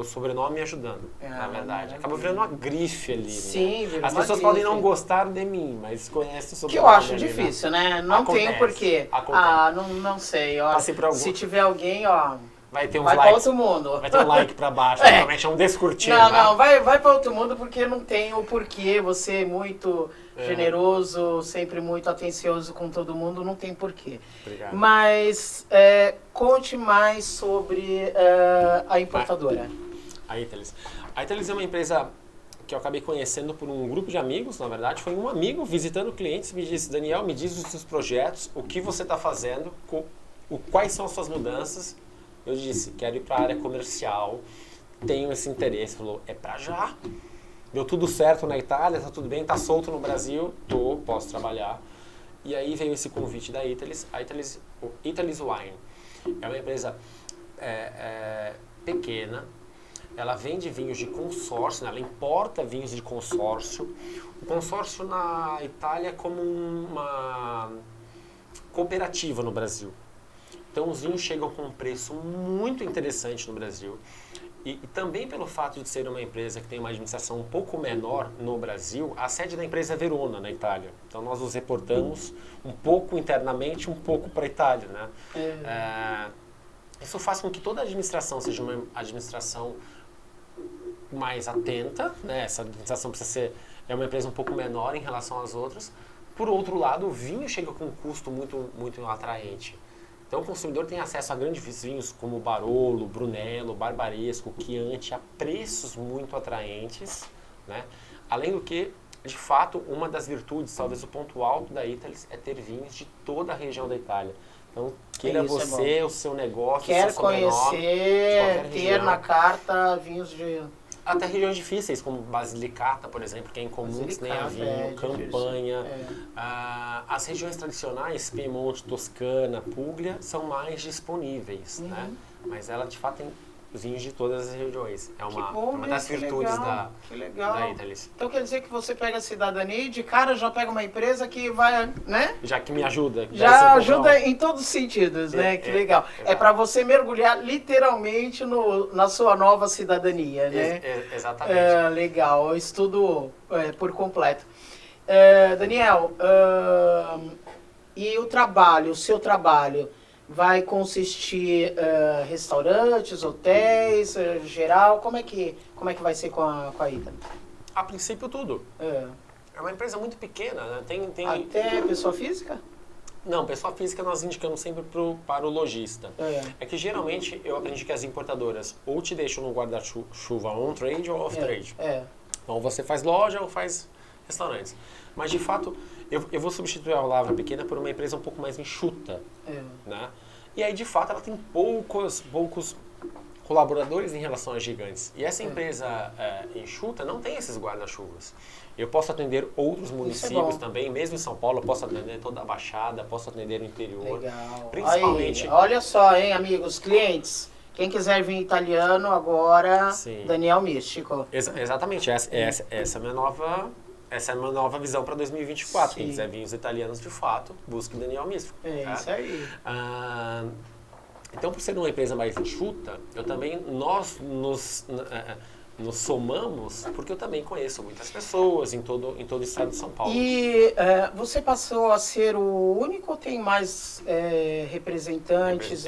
sobrenome me ajudando, na verdade. Acabou virando uma grife ali. Sim, né? As pessoas podem não gostar de mim, mas conhecem o sobrenome. Que eu acho difícil, né? Não tem porquê. Acontece. Não sei. Ó, se tiver alguém, ó... Vai ter uns likes. Vai para outro mundo. Vai ter um like para baixo. Normalmente é um descurtir. Não, vai para outro mundo porque não tem o porquê. Você é muito generoso, sempre muito atencioso com todo mundo, não tem porquê. Obrigado. Mas conte mais sobre a importadora. A Italis. A Italis é uma empresa que eu acabei conhecendo por um grupo de amigos, na verdade. Foi um amigo visitando clientes, me disse, Daniel, me diz os seus projetos, o que você está fazendo, quais são as suas mudanças. Eu disse, quero ir para a área comercial, tenho esse interesse. Falou, é para já. Deu tudo certo na Itália, tá tudo bem, tá solto no Brasil, posso trabalhar. E aí veio esse convite da Italis, o Italis Wine. É uma empresa pequena, ela vende vinhos de consórcio, né? Ela importa vinhos de consórcio. O consórcio na Itália é como uma cooperativa no Brasil. Então os vinhos chegam com um preço muito interessante no Brasil. E também pelo fato de ser uma empresa que tem uma administração um pouco menor no Brasil, a sede da empresa é Verona, na Itália. Então nós nos reportamos um pouco internamente, um pouco para a Itália, né? Isso faz com que toda a administração seja uma administração mais atenta, né? Essa administração precisa ser uma empresa um pouco menor em relação às outras. Por outro lado, o vinho chega com um custo muito atraente. Então o consumidor tem acesso a grandes vinhos como Barolo, Brunello, Barbaresco, Chianti, a preços muito atraentes, né? Além do que, de fato, uma das virtudes, talvez o ponto alto da Italy, é ter vinhos de toda a região da Itália. Então, queira você, o seu negócio, quer o seu sobrenome, conhecer, ter na carta vinhos de... Até regiões difíceis, como Basilicata, por exemplo, que é incomum que tenha vinho, Campanha. As regiões tradicionais, Piemonte, Toscana, Puglia, são mais disponíveis, né? Mas ela, de fato, tem vinhos de todas as regiões. É uma das virtudes da Italy. Então quer dizer que você pega a cidadania e de cara já pega uma empresa que vai, né? Já que me ajuda. Já ajuda em todos os sentidos, né? Que legal. É para você mergulhar literalmente na sua nova cidadania, né? Exatamente. Legal, estudo por completo. Daniel, e o seu trabalho? Vai consistir restaurantes, hotéis, geral? Como é que vai ser com a Italy? A princípio, tudo. É uma empresa muito pequena, né? Tem... Até pessoa física? Não, pessoa física nós indicamos sempre para o lojista. É que geralmente eu aprendi que as importadoras ou te deixam no guarda-chuva on-trade ou off-trade. Então você faz loja ou faz restaurantes. Mas de fato, eu vou substituir a palavra pequena por uma empresa um pouco mais enxuta. Né? E aí de fato ela tem poucos colaboradores em relação às gigantes. E essa empresa enxuta não tem esses guarda-chuvas. Eu posso atender outros municípios também, mesmo em São Paulo, eu posso atender toda a Baixada, posso atender o interior. Legal. Principalmente... Aí, olha só, hein, amigos, clientes. Quem quiser vir italiano agora, sim. Daniel Místico. Exatamente, essa é a minha nova visão para 2024. Sim. Quem quiser vinhos italianos de fato, busque Daniel Místico. Isso aí. Então, por ser uma empresa mais enxuta, nós nos somamos, porque eu também conheço muitas pessoas em todo o estado de São Paulo. E você passou a ser o único ou tem mais representantes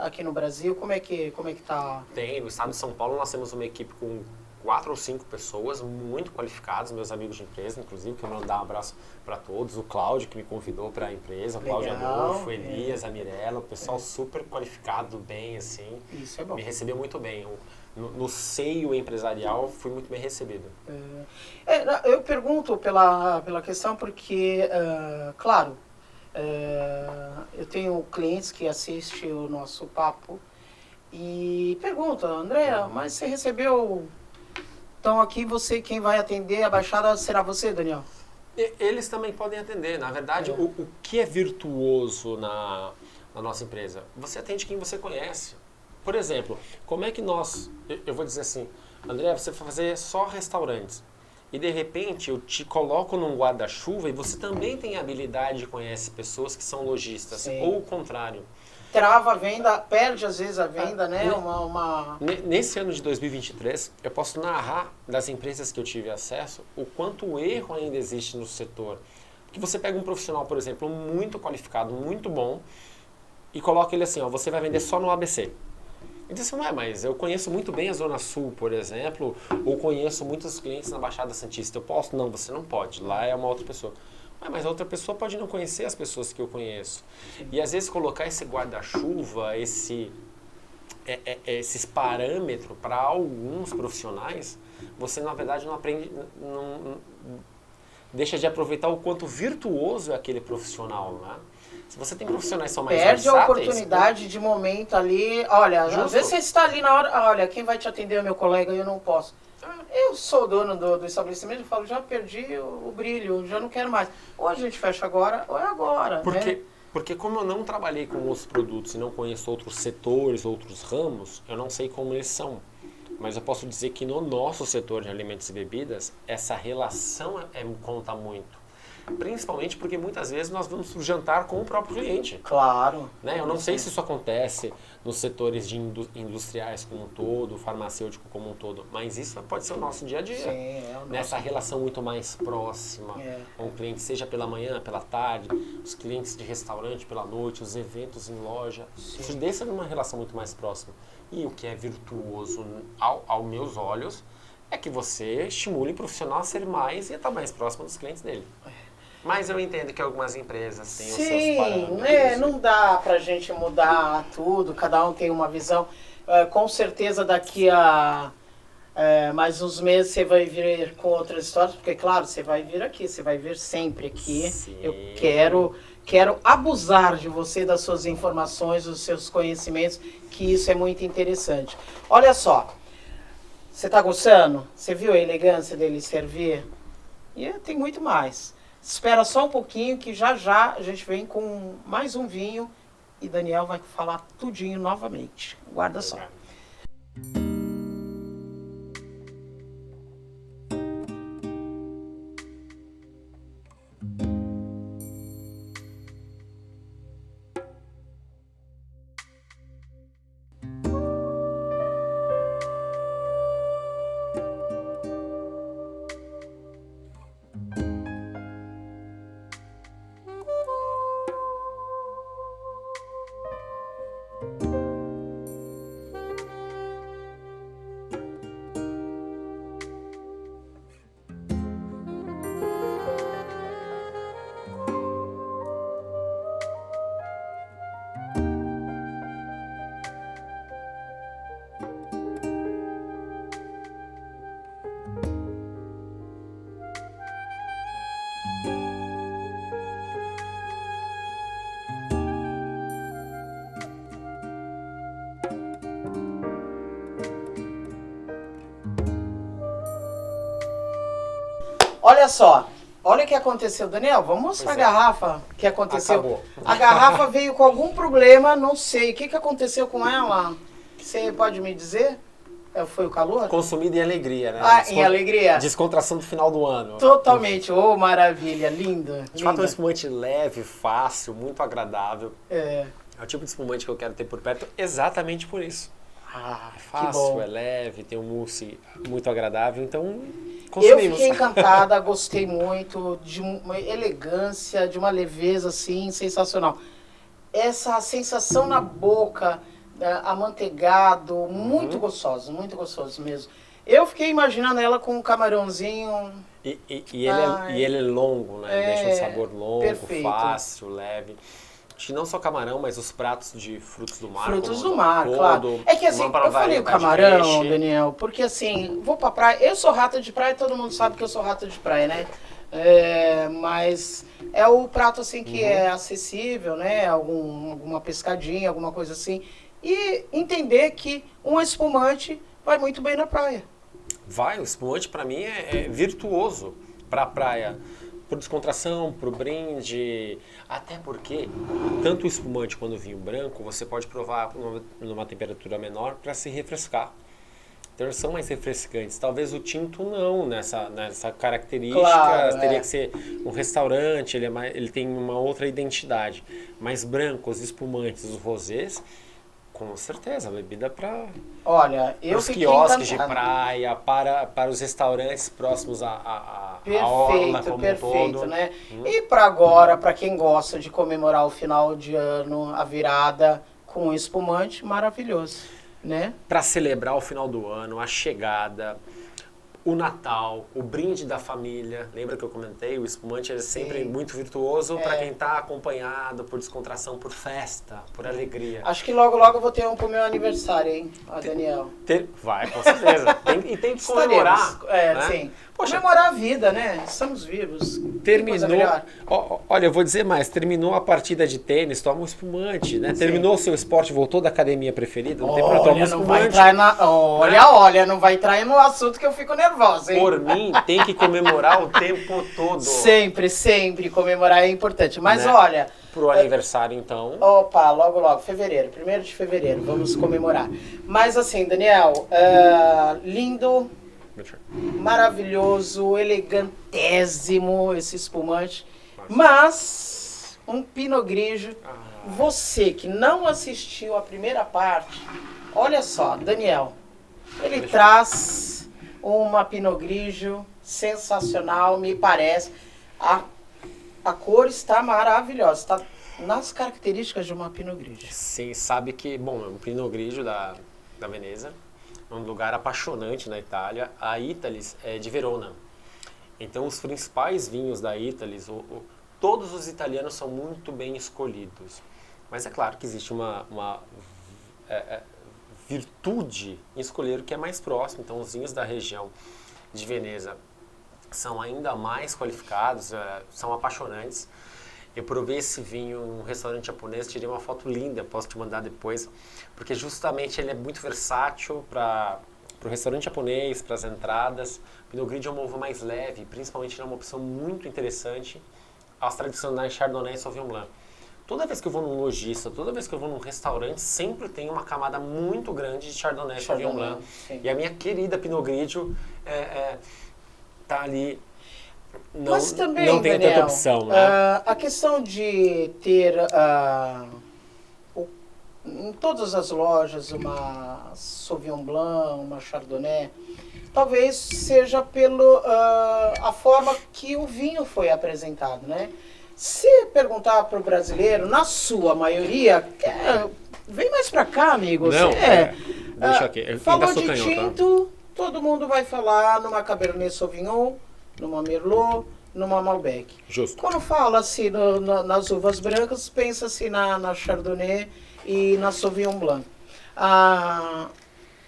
aqui no Brasil? Como é que tá? Tem, no estado de São Paulo nós temos uma equipe com 4 ou 5 pessoas muito qualificadas, meus amigos de empresa, inclusive, que eu vou dar um abraço para todos. O Cláudio, que me convidou para a empresa, o Cláudio Adolfo, o Elias, a Mirella, o pessoal super qualificado, bem, assim. Isso é bom. Me recebeu muito bem. No seio empresarial, fui muito bem recebido. Eu pergunto pela questão porque, claro, eu tenho clientes que assistem o nosso papo e perguntam, André, mas você recebeu... Então aqui quem vai atender a Baixada será você, Daniel? Eles também podem atender. Na verdade, o que é virtuoso na nossa empresa? Você atende quem você conhece. Por exemplo, como é que eu vou dizer assim, André, você vai fazer só restaurantes e de repente eu te coloco num guarda-chuva e você também tem habilidade e conhece pessoas que são lojistas, sim. Ou o contrário. Trava a venda, perde às vezes a venda, né? Nesse ano de 2023, eu posso narrar das empresas que eu tive acesso o quanto o erro ainda existe no setor. Porque você pega um profissional, por exemplo, muito qualificado, muito bom, e coloca ele assim, você vai vender só no ABC. E diz assim, mas eu conheço muito bem a Zona Sul, por exemplo, ou conheço muitos clientes na Baixada Santista. Eu posso? Não, você não pode. Lá é uma outra pessoa. Mas a outra pessoa pode não conhecer as pessoas que eu conheço. Sim. E às vezes colocar esse guarda-chuva, esses parâmetros para alguns profissionais, você na verdade não aprende, não deixa de aproveitar o quanto virtuoso é aquele profissional, né? Se você tem profissionais que são mais versáteis... Perde a oportunidade de momento ali, olha, às vezes você está ali na hora, olha, quem vai te atender é o meu colega, eu não posso. Eu sou dono do estabelecimento e falo, já perdi o brilho, já não quero mais. Ou a gente fecha agora, ou é agora. Porque como eu não trabalhei com outros produtos e não conheço outros setores, outros ramos, eu não sei como eles são. Mas eu posso dizer que no nosso setor de alimentos e bebidas, essa relação conta muito. Principalmente porque muitas vezes nós vamos jantar com o próprio cliente. Claro. Né? Eu não sei se isso acontece nos setores de industriais como um todo, farmacêutico como um todo, mas isso pode ser o nosso dia a dia. Sim, é o nosso Nessa relação muito mais próxima com o cliente, seja pela manhã, pela tarde, os clientes de restaurante pela noite, os eventos em loja. Isso deixa numa relação muito mais próxima. E o que é virtuoso aos meus olhos é que você estimule o profissional a ser mais e a estar mais próximo dos clientes dele. Mas eu entendo que algumas empresas têm os seus parâmetros. Sim, não dá pra gente mudar tudo, cada um tem uma visão. Com certeza daqui a mais uns meses você vai vir com outras histórias, porque claro, você vai vir aqui, você vai vir sempre aqui. Sim. Eu quero abusar de você, das suas informações, dos seus conhecimentos, que isso é muito interessante. Olha só, você tá gostando? Você viu a elegância dele servir? E tem muito mais. Espera só um pouquinho que já já a gente vem com mais um vinho e Daniel vai falar tudinho novamente. Guarda só. Olha só, olha o que aconteceu, Daniel, vamos mostrar a garrafa que aconteceu. Acabou. A garrafa veio com algum problema, não sei. O que aconteceu com ela? Você pode me dizer? Foi o calor? Consumida em alegria, né? Em alegria. Descontração do final do ano. Totalmente. Oh, maravilha, linda. De fato, é um espumante leve, fácil, muito agradável. É o tipo de espumante que eu quero ter por perto exatamente por isso. É fácil, que bom. É leve, tem um mousse muito agradável, então consumimos. Eu fiquei encantada, gostei muito, de uma elegância, de uma leveza assim, sensacional. Essa sensação na boca, amanteigado, muito gostoso mesmo. Eu fiquei imaginando ela com um camarãozinho. E ele é longo, né? Deixa um sabor longo, perfeito. Fácil, leve. Acho que não só camarão, mas os pratos de frutos do mar. Frutos do mar, claro. É que assim, eu falei o camarão, Daniel, porque assim, vou pra praia, eu sou rata de praia, todo mundo sabe que eu sou rata de praia, né? Mas é o prato assim que é acessível, né? Alguma pescadinha, alguma coisa assim. E entender que um espumante vai muito bem na praia. O espumante pra mim é virtuoso pra praia. Por descontração, pro brinde, até porque tanto o espumante quanto o vinho branco você pode provar numa temperatura menor para se refrescar. Então eles são mais refrescantes. Talvez o tinto não, nessa característica, claro, teria que ser um restaurante, ele tem uma outra identidade. Mas brancos, espumantes, os rosés, com certeza, bebida para os quiosques de praia, para os restaurantes próximos à orla como um todo. Né? E para agora, para quem gosta de comemorar o final de ano, a virada com um espumante, maravilhoso, né? Para celebrar o final do ano, a chegada, o Natal, o brinde da família. Lembra que eu comentei? O espumante é sempre muito virtuoso para quem está acompanhado, por descontração, por festa, por alegria. Acho que logo eu vou ter um pro meu aniversário, hein, Daniel? Vai, com certeza. Tem que comemorar. Né? Sim. Poxa, comemorar a vida, né? Estamos vivos. Terminou. Olha, eu vou dizer mais. Terminou a partida de tênis, toma um espumante, né? Sim. Terminou o seu esporte, voltou da academia preferida, não tem problema, toma um espumante. Não vai entrar no assunto que eu fico nervosa, hein? Por mim, tem que comemorar o tempo todo. Sempre comemorar é importante. Mas olha... Pro aniversário, então. Opa, logo, fevereiro, 1º de fevereiro, vamos comemorar. Mas assim, Daniel, lindo, maravilhoso, elegantésimo esse espumante. Mas, um Pinot Grigio, você que não assistiu a primeira parte, olha só, Daniel, ele traz uma Pinot Grigio sensacional, me parece. A cor está maravilhosa, está nas características de uma Pinot Grigio. Sim, sabe que, bom, é um Pinot Grigio da Veneza, um lugar apaixonante na Itália. A Italis é de Verona. Então, os principais vinhos da Italis, todos os italianos são muito bem escolhidos. Mas é claro que existe uma virtude em escolher o que é mais próximo. Então, os vinhos da região de Veneza são ainda mais qualificados, são apaixonantes. Eu provei esse vinho em um restaurante japonês, tirei uma foto linda, posso te mandar depois, porque justamente ele é muito versátil para o restaurante japonês, para as entradas. O Pinot Grigio é uma uva mais leve, principalmente ele é uma opção muito interessante aos tradicionais Chardonnay e Sauvignon Blanc. Toda vez que eu vou num lojista, toda vez que eu vou num restaurante, sempre tem uma camada muito grande de Chardonnay e Sauvignon Blanc. Sim. E a minha querida Pinot Grigio tá ali. Mas também, não tem Daniel, tanta opção, né? A questão de ter em todas as lojas uma Sauvignon Blanc, uma Chardonnay, talvez seja pelo a forma que o vinho foi apresentado, né? Se perguntar para o brasileiro, na sua maioria, vem mais para cá, amigo. Não, deixa aqui. Falou de tinto, todo mundo vai falar numa Cabernet Sauvignon, numa Merlot, numa Malbec. Justo. Quando fala-se nas uvas brancas, pensa-se na Chardonnay e na Sauvignon Blanc.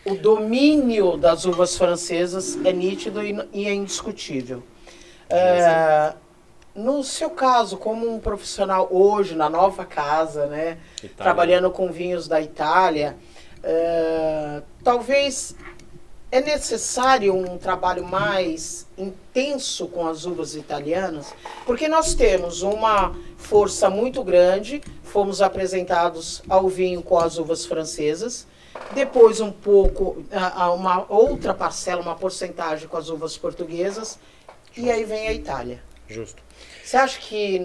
O domínio das uvas francesas é nítido e é indiscutível. No seu caso, como um profissional hoje, na nova casa, né, trabalhando com vinhos da Itália, talvez é necessário um trabalho mais intenso com as uvas italianas, porque nós temos uma força muito grande, fomos apresentados ao vinho com as uvas francesas, depois um pouco, uma outra parcela, uma porcentagem com as uvas portuguesas, e aí vem a Itália. Justo. Você acha que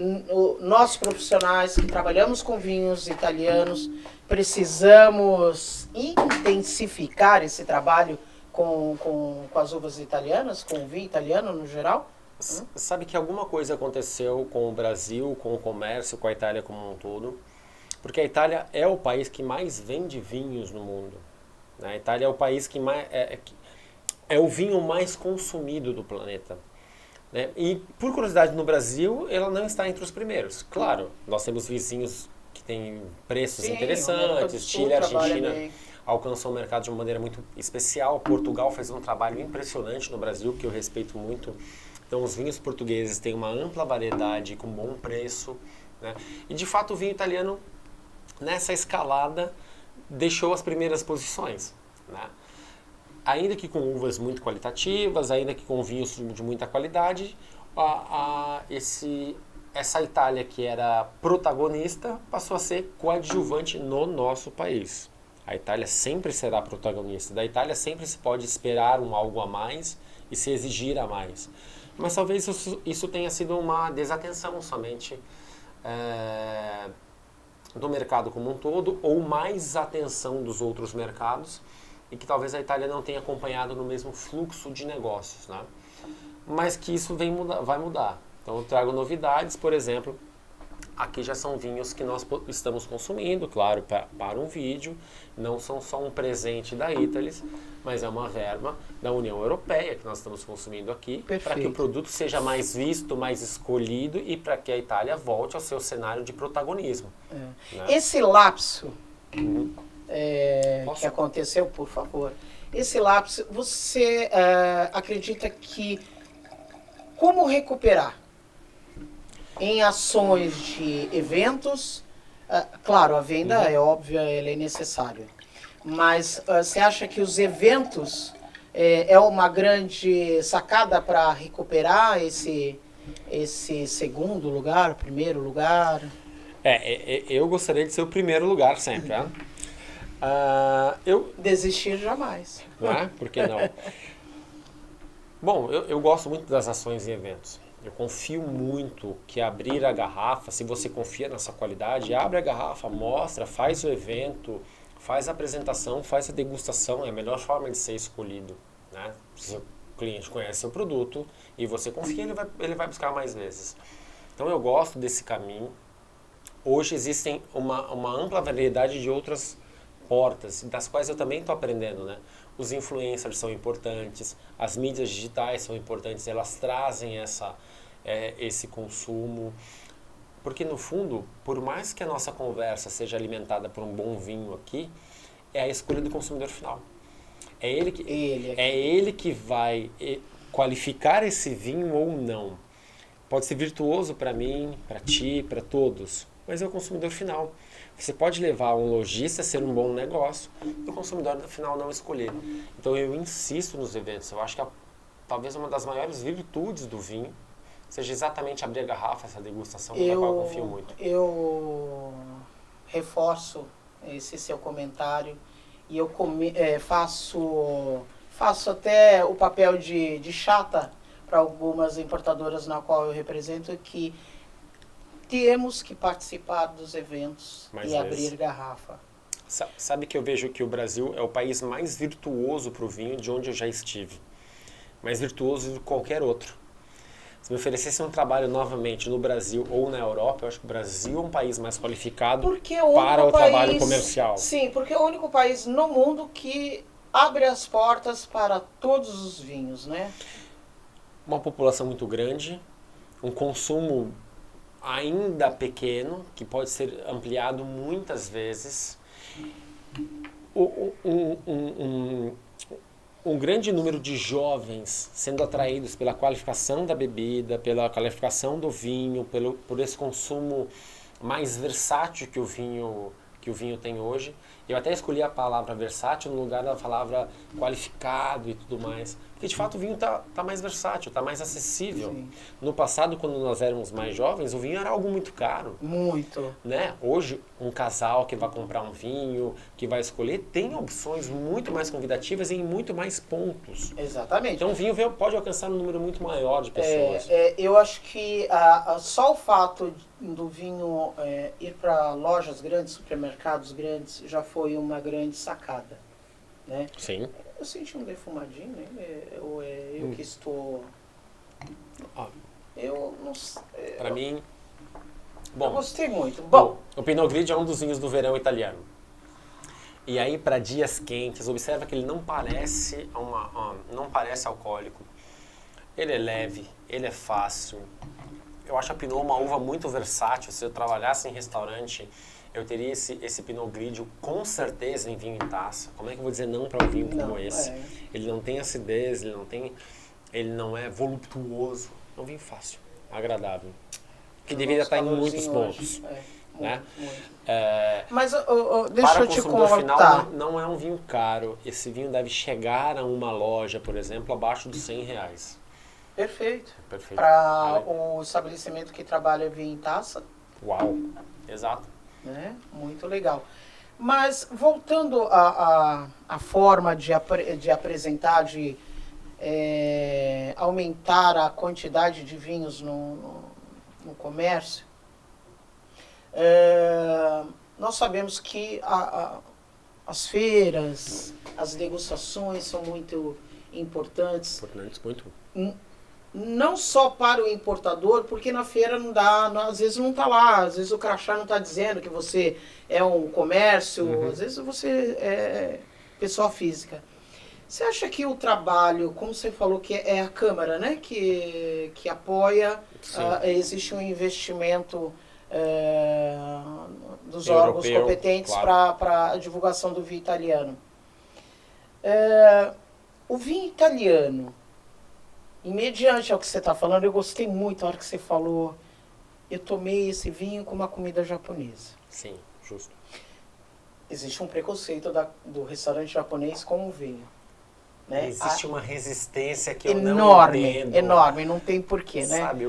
nós profissionais que trabalhamos com vinhos italianos precisamos intensificar esse trabalho com as uvas italianas, com o vinho italiano no geral? Sabe que alguma coisa aconteceu com o Brasil, com o comércio, com a Itália como um todo, porque a Itália é o país que mais vende vinhos no mundo. A Itália é o país que mais é o vinho mais consumido do planeta. Né? E, por curiosidade, no Brasil, ela não está entre os primeiros. Claro, nós temos vizinhos que têm preços interessantes, Chile e Argentina alcançou o mercado de uma maneira muito especial. Portugal fez um trabalho impressionante no Brasil, que eu respeito muito. Então, os vinhos portugueses têm uma ampla variedade com bom preço. Né? E, de fato, o vinho italiano, nessa escalada, deixou as primeiras posições. Né? Ainda que com uvas muito qualitativas, ainda que com vinhos de muita qualidade, essa Itália que era protagonista passou a ser coadjuvante no nosso país. A Itália sempre será protagonista. Da Itália sempre se pode esperar algo a mais e se exigir a mais. Mas talvez isso tenha sido uma desatenção somente do mercado como um todo, ou mais atenção dos outros mercados, e que talvez a Itália não tenha acompanhado no mesmo fluxo de negócios, né? Mas que isso vai mudar. Então eu trago novidades, por exemplo, aqui já são vinhos que nós estamos consumindo, claro, para um vídeo, não são só um presente da Italis, mas é uma verba da União Europeia que nós estamos consumindo aqui, para que o produto seja mais visto, mais escolhido e para que a Itália volte ao seu cenário de protagonismo. Né? Esse lapso que aconteceu, por favor, esse lapso, você acredita que como recuperar? Em ações de eventos, claro, a venda é óbvia, ela é necessária, mas você acha que os eventos é uma grande sacada para recuperar esse segundo lugar, primeiro lugar? Eu gostaria de ser o primeiro lugar sempre, né? Desistir jamais. Não é? Por que não? Bom, eu gosto muito das ações e eventos. Eu confio muito que abrir a garrafa, se você confia nessa qualidade, abre a garrafa, mostra, faz o evento, faz a apresentação, faz a degustação, é a melhor forma de ser escolhido, né? Se o cliente conhece seu produto e você confia, ele vai buscar mais vezes. Então eu gosto desse caminho. Hoje existem uma ampla variedade de outras portas, das quais eu também estou aprendendo, né? Os influencers são importantes, as mídias digitais são importantes, elas trazem esse consumo. Porque, no fundo, por mais que a nossa conversa seja alimentada por um bom vinho aqui, é a escolha do consumidor final. É ele que vai qualificar esse vinho ou não. Pode ser virtuoso para mim, para ti, para todos, mas é o consumidor final. Você pode levar um lojista a ser um bom negócio e o consumidor final não escolher. Então eu insisto nos eventos. Eu acho que talvez uma das maiores virtudes do vinho seja exatamente abrir a garrafa, essa degustação, na qual eu confio muito. Eu reforço esse seu comentário e eu faço até o papel de chata para algumas importadoras na qual eu represento, que temos que participar dos eventos e abrir garrafa. Sabe que eu vejo que o Brasil é o país mais virtuoso para o vinho de onde eu já estive. Mais virtuoso do que qualquer outro. Se me oferecesse um trabalho novamente no Brasil ou na Europa, eu acho que o Brasil é um país mais qualificado para o trabalho comercial. Sim, porque é o único país no mundo que abre as portas para todos os vinhos, né? Uma população muito grande, um consumo ainda pequeno, que pode ser ampliado muitas vezes, um grande número de jovens sendo atraídos pela qualificação da bebida, pela qualificação do vinho, por esse consumo mais versátil que o vinho tem hoje. Eu até escolhi a palavra versátil no lugar da palavra qualificado e tudo mais. Porque, de fato, o vinho tá mais versátil, tá mais acessível. Sim. No passado, quando nós éramos mais jovens, o vinho era algo muito caro. Muito. Né? Hoje, um casal que vai comprar um vinho, que vai escolher, tem opções muito mais convidativas e em muito mais pontos. Exatamente. Então, o vinho pode alcançar um número muito maior de pessoas. Eu acho que só o fato do vinho ir para lojas grandes, supermercados grandes, já foi uma grande sacada, né? Sim. Eu senti um defumadinho, né? Eu que estou... Eu não sei... Para mim... Bom, eu gostei muito. Bom, o Pinot Grigio é um dos vinhos do verão italiano. E aí, para dias quentes, observa que ele não parece alcoólico. Ele é leve, ele é fácil. Eu acho a Pinot uma uva muito versátil. Se eu trabalhasse em restaurante, eu teria esse Pinot Grigio com certeza em vinho em taça. Como é que eu vou dizer não para um vinho como esse? Ele não tem acidez, ele não é voluptuoso. É um vinho fácil, agradável. Que deveria estar em muitos pontos. Né? Mas deixa eu te contar. Não é um vinho caro. Esse vinho deve chegar a uma loja, por exemplo, abaixo dos R$100. Perfeito. Para o estabelecimento que trabalha vinho em taça. Uau, exato. Né? Muito legal. Mas voltando à forma de apresentar, de aumentar a quantidade de vinhos no comércio, nós sabemos que as feiras, as degustações são muito importantes. Importantes, muito. Não só para o importador, porque na feira não dá, às vezes não está lá, às vezes o crachá não está dizendo que você é um comércio, às vezes você é pessoa física. Você acha que o trabalho, como você falou, que é a Câmara, né, que apoia, existe um investimento dos órgãos competentes, claro, para a divulgação do vinho italiano. O vinho italiano, mediante ao que você está falando, eu gostei muito da hora que você falou, eu tomei esse vinho com uma comida japonesa. Sim, justo. Existe um preconceito do restaurante japonês com o vinho. Né? Existe uma resistência que eu não entendo. Enorme, não tem porquê, né? Sabe,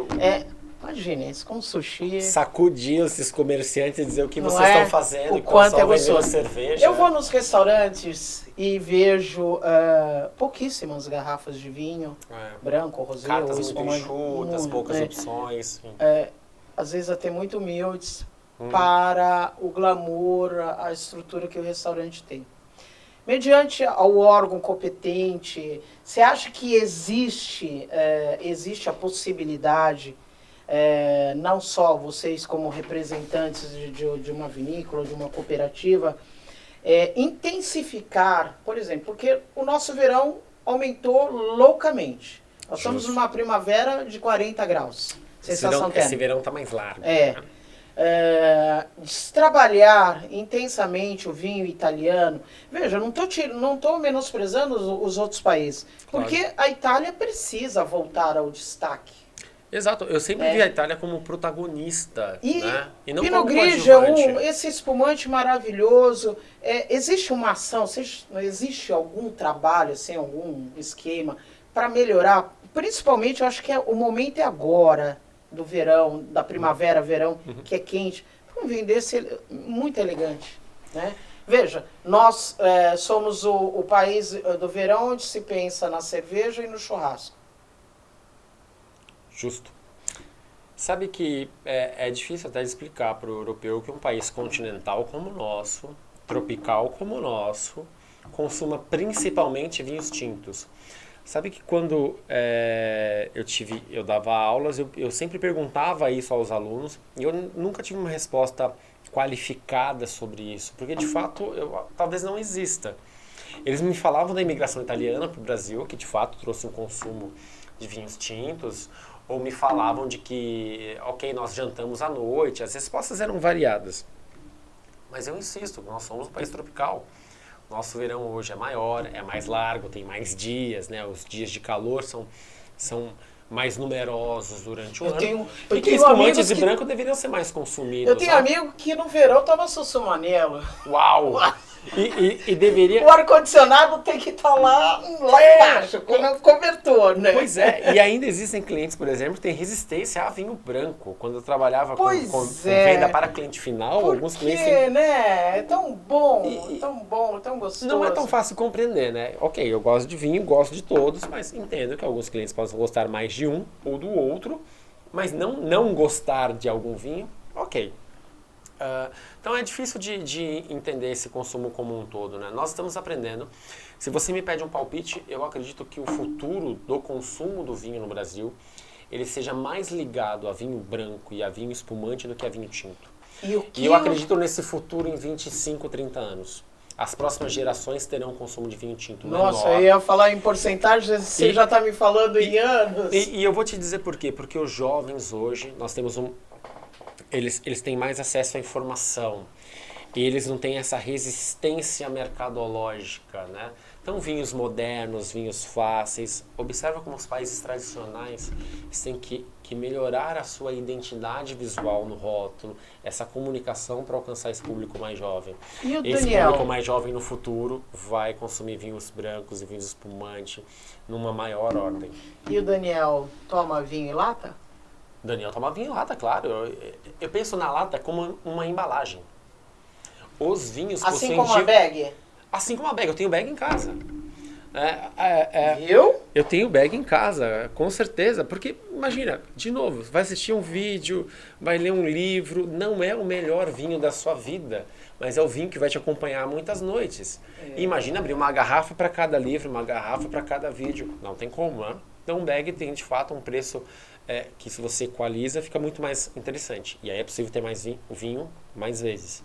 Imagine, isso com sushi. Sacudir esses comerciantes e dizer o que Não vocês é? estão fazendo, O quanto é gostoso. cerveja. Eu vou nos restaurantes e vejo pouquíssimas garrafas de vinho, branco, rosé, Cartas ou muito espumante. enxutas, poucas opções. Às vezes até muito humildes, para o glamour, a estrutura que o restaurante tem. Mediante ao órgão competente, você acha que existe a possibilidade, não só vocês como representantes de uma vinícola, de uma cooperativa, intensificar, por exemplo, porque o nosso verão aumentou loucamente. Nós estamos numa primavera de 40 graus. Sensação térmica. Esse verão está mais largo. Trabalhar intensamente o vinho italiano. Veja, não estou menosprezando os outros países, porque claro, a Itália precisa voltar ao destaque. Exato, eu sempre vi a Itália como protagonista, né? E não Pinot Grigio, esse espumante maravilhoso. Existe uma ação, existe algum trabalho, assim, algum esquema para melhorar? Principalmente, eu acho que o momento é agora, do verão, da primavera, verão, que é quente, para um vinho desse muito elegante, né? Veja, nós somos o país do verão onde se pensa na cerveja e no churrasco. Justo. Sabe que é difícil até explicar para o europeu que um país continental como o nosso, tropical como o nosso, consuma principalmente vinhos tintos. Sabe que quando eu dava aulas, eu sempre perguntava isso aos alunos e eu nunca tive uma resposta qualificada sobre isso, porque de fato talvez não exista. Eles me falavam da imigração italiana para o Brasil, que de fato trouxe um consumo de vinhos tintos, ou me falavam de que, ok, nós jantamos à noite, as respostas eram variadas. Mas eu insisto, nós somos um país tropical. Nosso verão hoje é maior, é mais largo, tem mais dias, né? Os dias de calor são mais numerosos durante o ano. E que espumantes de branco deveriam ser mais consumidos. Eu tenho amigo que no verão toma sussumanelo. Uau! E deveria... O ar-condicionado tem que estar lá embaixo, com o cobertor, né? Pois é, e ainda existem clientes, por exemplo, que têm resistência a vinho branco. Quando eu trabalhava com venda para cliente final, alguns clientes... né? É tão bom, tão gostoso. Não é tão fácil compreender, né? Ok, eu gosto de vinho, gosto de todos, mas entendo que alguns clientes possam gostar mais de um ou do outro, mas não gostar de algum vinho, ok. Então é difícil de entender esse consumo como um todo, né? Nós estamos aprendendo. Se você me pede um palpite, eu acredito que o futuro do consumo do vinho no Brasil ele seja mais ligado a vinho branco e a vinho espumante do que a vinho tinto. E eu acredito nesse futuro em 25, 30 anos. As próximas gerações terão um consumo de vinho tinto menor. Nossa, eu ia falar em porcentagem, você já está me falando em anos. E eu vou te dizer por quê. Porque os jovens hoje, nós temos eles têm mais acesso à informação e eles não têm essa resistência mercadológica, né? Então, vinhos modernos, vinhos fáceis. Observa como os países tradicionais têm que melhorar a sua identidade visual no rótulo, essa comunicação para alcançar esse público mais jovem. E o esse Daniel? Público mais jovem no futuro vai consumir vinhos brancos e vinhos espumantes numa maior ordem. E o Daniel toma vinho em lata? Daniel toma vinho em lata, claro. Eu penso na lata como uma embalagem. Os vinhos assim como a bag? Assim como a bag. Eu tenho bag em casa. Eu? Eu tenho bag em casa, com certeza. Porque, imagina, de novo, vai assistir um vídeo, vai ler um livro. Não é o melhor vinho da sua vida, mas é o vinho que vai te acompanhar muitas noites. E imagina abrir uma garrafa para cada livro, uma garrafa para cada vídeo. Não tem como, né? Então, um bag tem, de fato, um preço... que se você equaliza, fica muito mais interessante. E aí é possível ter mais vinho mais vezes.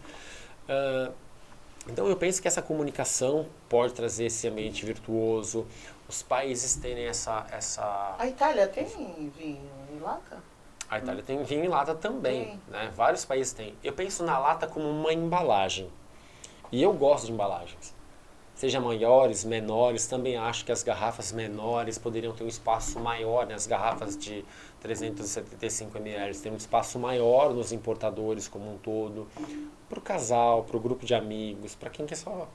Então eu penso que essa comunicação pode trazer esse ambiente virtuoso. Os países terem essa... A Itália tem vinho em lata? A Itália tem vinho em lata também, né? Vários países têm. Eu penso na lata como uma embalagem. E eu gosto de embalagens. Seja maiores, menores, também acho que as garrafas menores poderiam ter um espaço maior, né? As garrafas de 375 ml têm um espaço maior nos importadores como um todo, para o casal, para o grupo de amigos, para quem quer só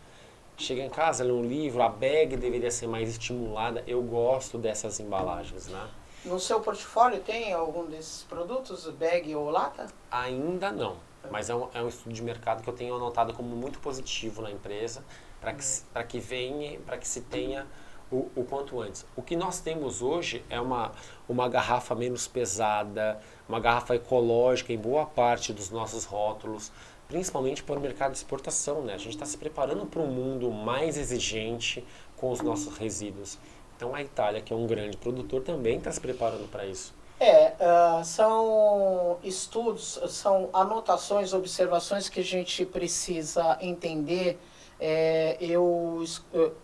chegar em casa, ler um livro, a bag deveria ser mais estimulada. Eu gosto dessas embalagens, né? No seu portfólio tem algum desses produtos, bag ou lata? Ainda não, mas é um estudo de mercado que eu tenho anotado como muito positivo na empresa, para que venha, para que se tenha o quanto antes. O que nós temos hoje é uma garrafa menos pesada, uma garrafa ecológica em boa parte dos nossos rótulos, principalmente para o mercado de exportação, né? A gente está se preparando para um mundo mais exigente com os nossos resíduos. Então a Itália, que é um grande produtor, também está se preparando para isso. São estudos, são anotações, observações que a gente precisa entender. Eu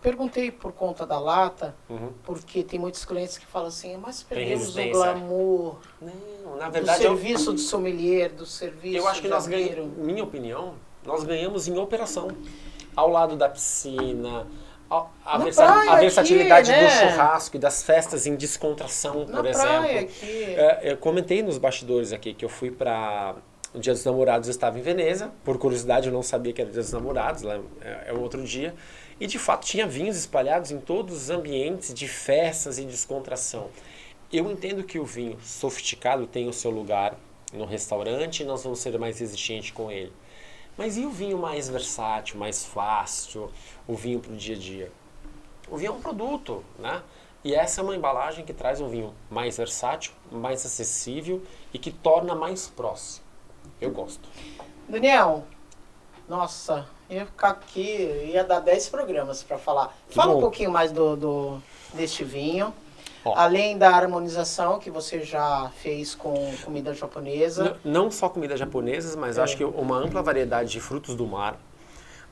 perguntei por conta da lata, porque tem muitos clientes que falam assim, mas perdemos o glamour na verdade, do serviço do sommelier, do serviço eu acho que nós ganhamos, minha opinião, nós ganhamos em operação. Ao lado da piscina, a versatilidade aqui, né? Do churrasco e das festas em descontração, por exemplo. Aqui. Eu comentei nos bastidores aqui que eu fui para o Dia dos Namorados, eu estava em Veneza. Por curiosidade, eu não sabia que era o Dia dos Namorados, lá é um outro dia. E de fato tinha vinhos espalhados em todos os ambientes de festas e descontração. Eu entendo que o vinho sofisticado tem o seu lugar no restaurante e nós vamos ser mais exigentes com ele. Mas e o vinho mais versátil, mais fácil, o vinho para o dia a dia? O vinho é um produto, né? E essa é uma embalagem que traz um vinho mais versátil, mais acessível e que torna mais próximo. Eu gosto. Daniel, nossa, ia ficar aqui, ia dar 10 programas para falar. Fala um pouquinho mais deste vinho. Além da harmonização que você já fez com comida japonesa. Não só comida japonesa, mas acho que uma ampla variedade de frutos do mar.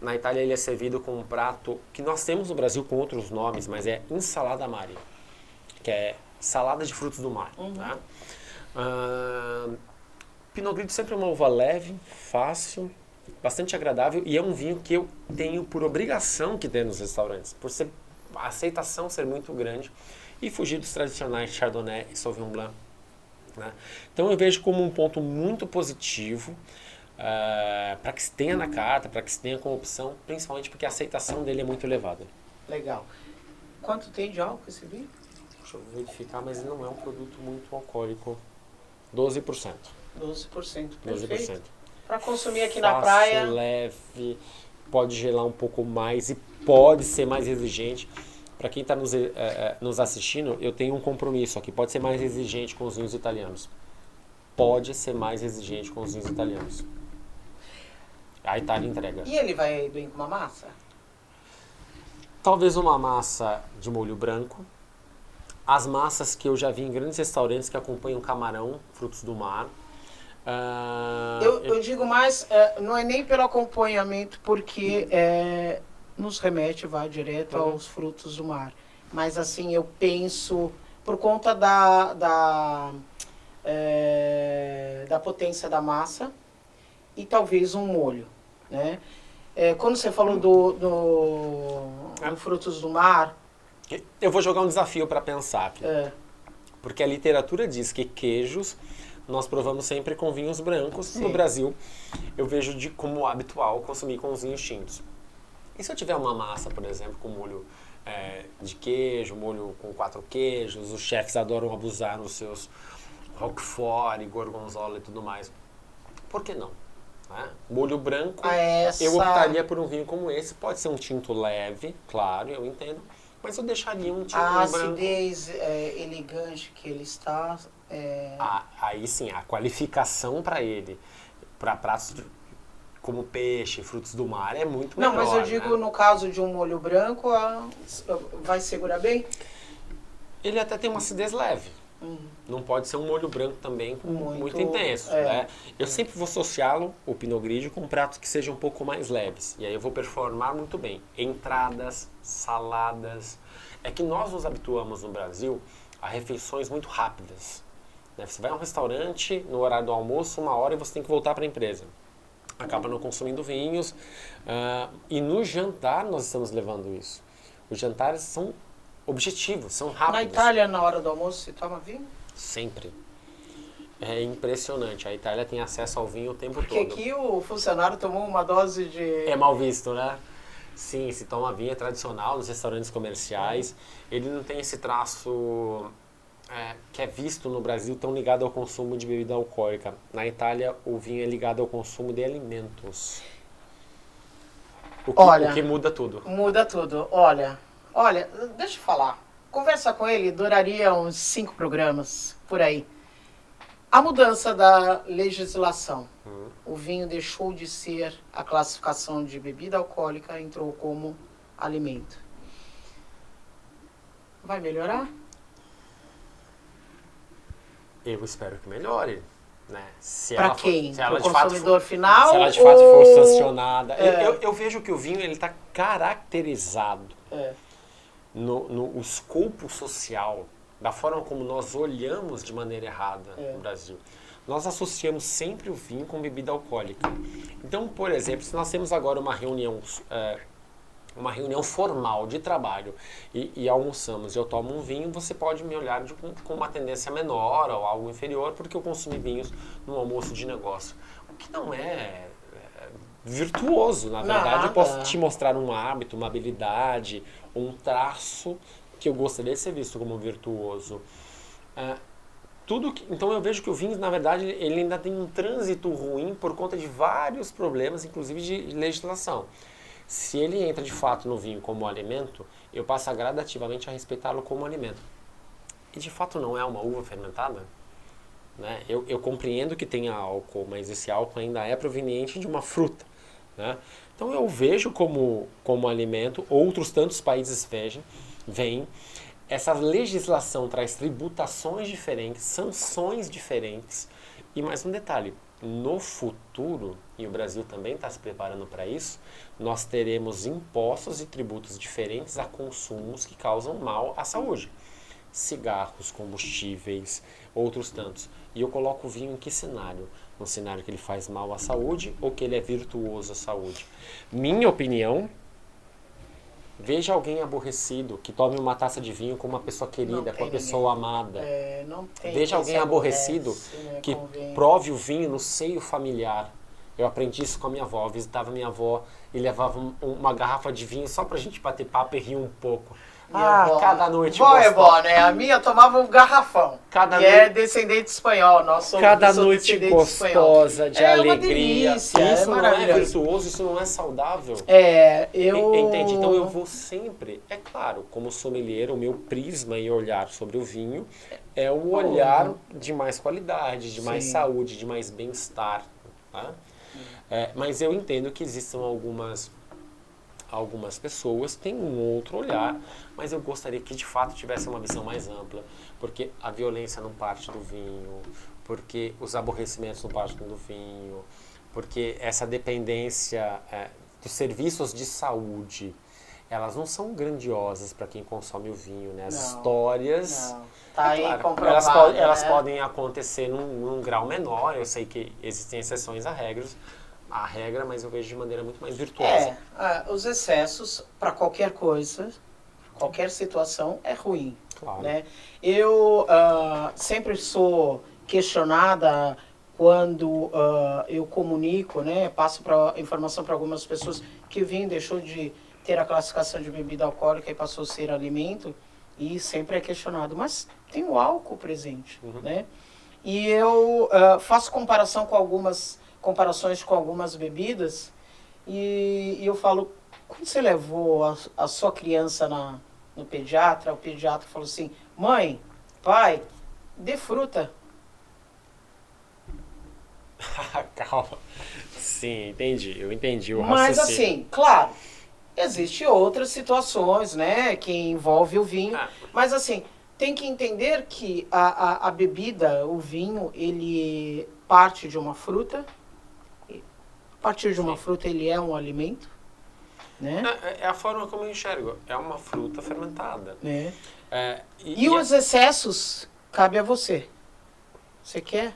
Na Itália ele é servido com um prato que nós temos no Brasil com outros nomes, mas é insalada mare, que é salada de frutos do mar. Tá? Pinot Grigio sempre é uma uva leve, fácil, bastante agradável e é um vinho que eu tenho por obrigação que ter nos restaurantes, por ser, a aceitação ser muito grande. E fugir dos tradicionais Chardonnay e Sauvignon Blanc. Né? Então eu vejo como um ponto muito positivo para que se tenha na carta, para que se tenha como opção, principalmente porque a aceitação dele é muito elevada. Legal. Quanto tem de álcool esse vinho? Deixa eu verificar, mas ele não é um produto muito alcoólico. 12%. 12%, perfeito. 12%. Para consumir aqui na praia. Leve, pode gelar um pouco mais e pode ser mais exigente. Para quem está nos assistindo, eu tenho um compromisso aqui. Pode ser mais exigente com os vinhos italianos. Pode ser mais exigente com os vinhos italianos. A Itália entrega. E ele vai bem com uma massa? Talvez uma massa de molho branco. As massas que eu já vi em grandes restaurantes que acompanham camarão, frutos do mar. Eu digo mais, não é nem pelo acompanhamento, porque nos remete, vai direto aos frutos do mar. Mas assim, eu penso, por conta da potência da massa e talvez um molho, né? Quando você falou do frutos do mar... Eu vou jogar um desafio para pensar aqui. Porque a literatura diz que queijos nós provamos sempre com vinhos brancos. Sim. No Brasil, eu vejo como habitual consumir com os vinhos tintos. E se eu tiver uma massa, por exemplo, com molho de queijo, molho com 4 queijos, os chefs adoram abusar nos seus roquefort e gorgonzola e tudo mais. Por que não? Molho branco, eu optaria por um vinho como esse. Pode ser um tinto leve, claro, eu entendo. Mas eu deixaria um tinto branco. A acidez elegante que ele está... Aí sim, a qualificação para ele, para pratos como peixe, frutos do mar, é muito melhor. Não, mas eu digo, no caso de um molho branco, vai segurar bem? Ele até tem uma acidez leve. Não pode ser um molho branco também muito intenso. Né? Eu sempre vou associá-lo, o Pinot Grigio, com pratos que sejam um pouco mais leves. E aí eu vou performar muito bem. Entradas, saladas. É que nós nos habituamos no Brasil a refeições muito rápidas. Né? Você vai a um restaurante, no horário do almoço, 1 hora, e você tem que voltar para a empresa. Acaba não consumindo vinhos. E no jantar nós estamos levando isso. Os jantares são objetivos, são rápidos. Na Itália, na hora do almoço, você toma vinho? Sempre. É impressionante. A Itália tem acesso ao vinho o tempo todo. Porque aqui o funcionário tomou uma dose de... É mal visto, né? Sim, se toma vinho é tradicional nos restaurantes comerciais. Ele não tem esse traço que é visto no Brasil tão ligado ao consumo de bebida alcoólica. Na Itália, o vinho é ligado ao consumo de alimentos. O que muda tudo. Muda tudo. Olha, deixa eu falar. Conversar com ele duraria uns 5 programas, por aí. A mudança da legislação. O vinho deixou de ser a classificação de bebida alcoólica, entrou como alimento. Vai melhorar? Eu espero que melhore. Né? Para quem? Para o consumidor final? Se ela de fato for sancionada. Eu vejo que o vinho está caracterizado no escopo social, da forma como nós olhamos de maneira errada no Brasil. Nós associamos sempre o vinho com bebida alcoólica. Então, por exemplo, se nós temos agora uma reunião formal de trabalho e almoçamos e eu tomo um vinho, você pode me olhar com uma tendência menor ou algo inferior porque eu consumi vinhos no almoço de negócio. O que não é virtuoso, na verdade. Eu posso te mostrar um hábito, uma habilidade, um traço que eu gostaria de ser visto como virtuoso. Então eu vejo que o vinho, na verdade, ele ainda tem um trânsito ruim por conta de vários problemas, inclusive de legislação. Se ele entra de fato no vinho como alimento, eu passo gradativamente a respeitá-lo como alimento. E de fato não é uma uva fermentada? Né? Eu compreendo que tenha álcool, mas esse álcool ainda é proveniente de uma fruta. Né? Então eu vejo como alimento, outros tantos países veem. Essa legislação traz tributações diferentes, sanções diferentes. E mais um detalhe, no futuro, e o Brasil também está se preparando para isso, nós teremos impostos e tributos diferentes a consumos que causam mal à saúde. Cigarros, combustíveis, outros tantos. E eu coloco o vinho em que cenário? Um cenário que ele faz mal à saúde ou que ele é virtuoso à saúde? Minha opinião, veja alguém aborrecido que tome uma taça de vinho com uma pessoa querida, com uma pessoa amada. Veja alguém aborrecido que prove o vinho no seio familiar. Eu aprendi isso com a minha avó. Eu visitava minha avó e levava uma garrafa de vinho só pra gente bater papo e rir um pouco. Cada noite vó é vó, né? A minha tomava um garrafão. É descendente espanhol. Cada noite gostosa, de alegria. Delícia, isso não é virtuoso, isso não é saudável. Entende? Então eu vou sempre, é claro, como sommelier, o meu prisma e olhar sobre o vinho é o olhar de mais qualidade, de mais saúde, de mais bem-estar. Tá? Mas eu entendo que existam algumas pessoas têm um outro olhar, mas eu gostaria que de fato tivesse uma visão mais ampla, porque a violência não parte do vinho, porque os aborrecimentos não partem do vinho, porque essa dependência dos serviços de saúde, elas não são grandiosas para quem consome o vinho, né? As histórias, elas podem acontecer num grau menor. Eu sei que existem exceções à regra, mas eu vejo de maneira muito mais virtuosa. Os excessos para qualquer coisa, qualquer situação é ruim. Claro. Né? Eu sempre sou questionada quando eu comunico, né, passo informação para algumas pessoas que o vinho deixou de ter a classificação de bebida alcoólica e passou a ser alimento, e sempre é questionado, mas tem o álcool presente. Né? E eu faço comparações com algumas bebidas e eu falo, quando você levou a sua criança no pediatra, o pediatra falou assim, mãe, pai, dê fruta. Calma. Sim, entendi. Eu entendi o raciocínio. Mas assim, claro, existem outras situações, né, que envolve o vinho, mas assim, tem que entender que a bebida, o vinho, ele parte de uma fruta. A partir de uma fruta ele é um alimento, né? É a forma como eu enxergo. É uma fruta fermentada. E os excessos cabe a você. Você quer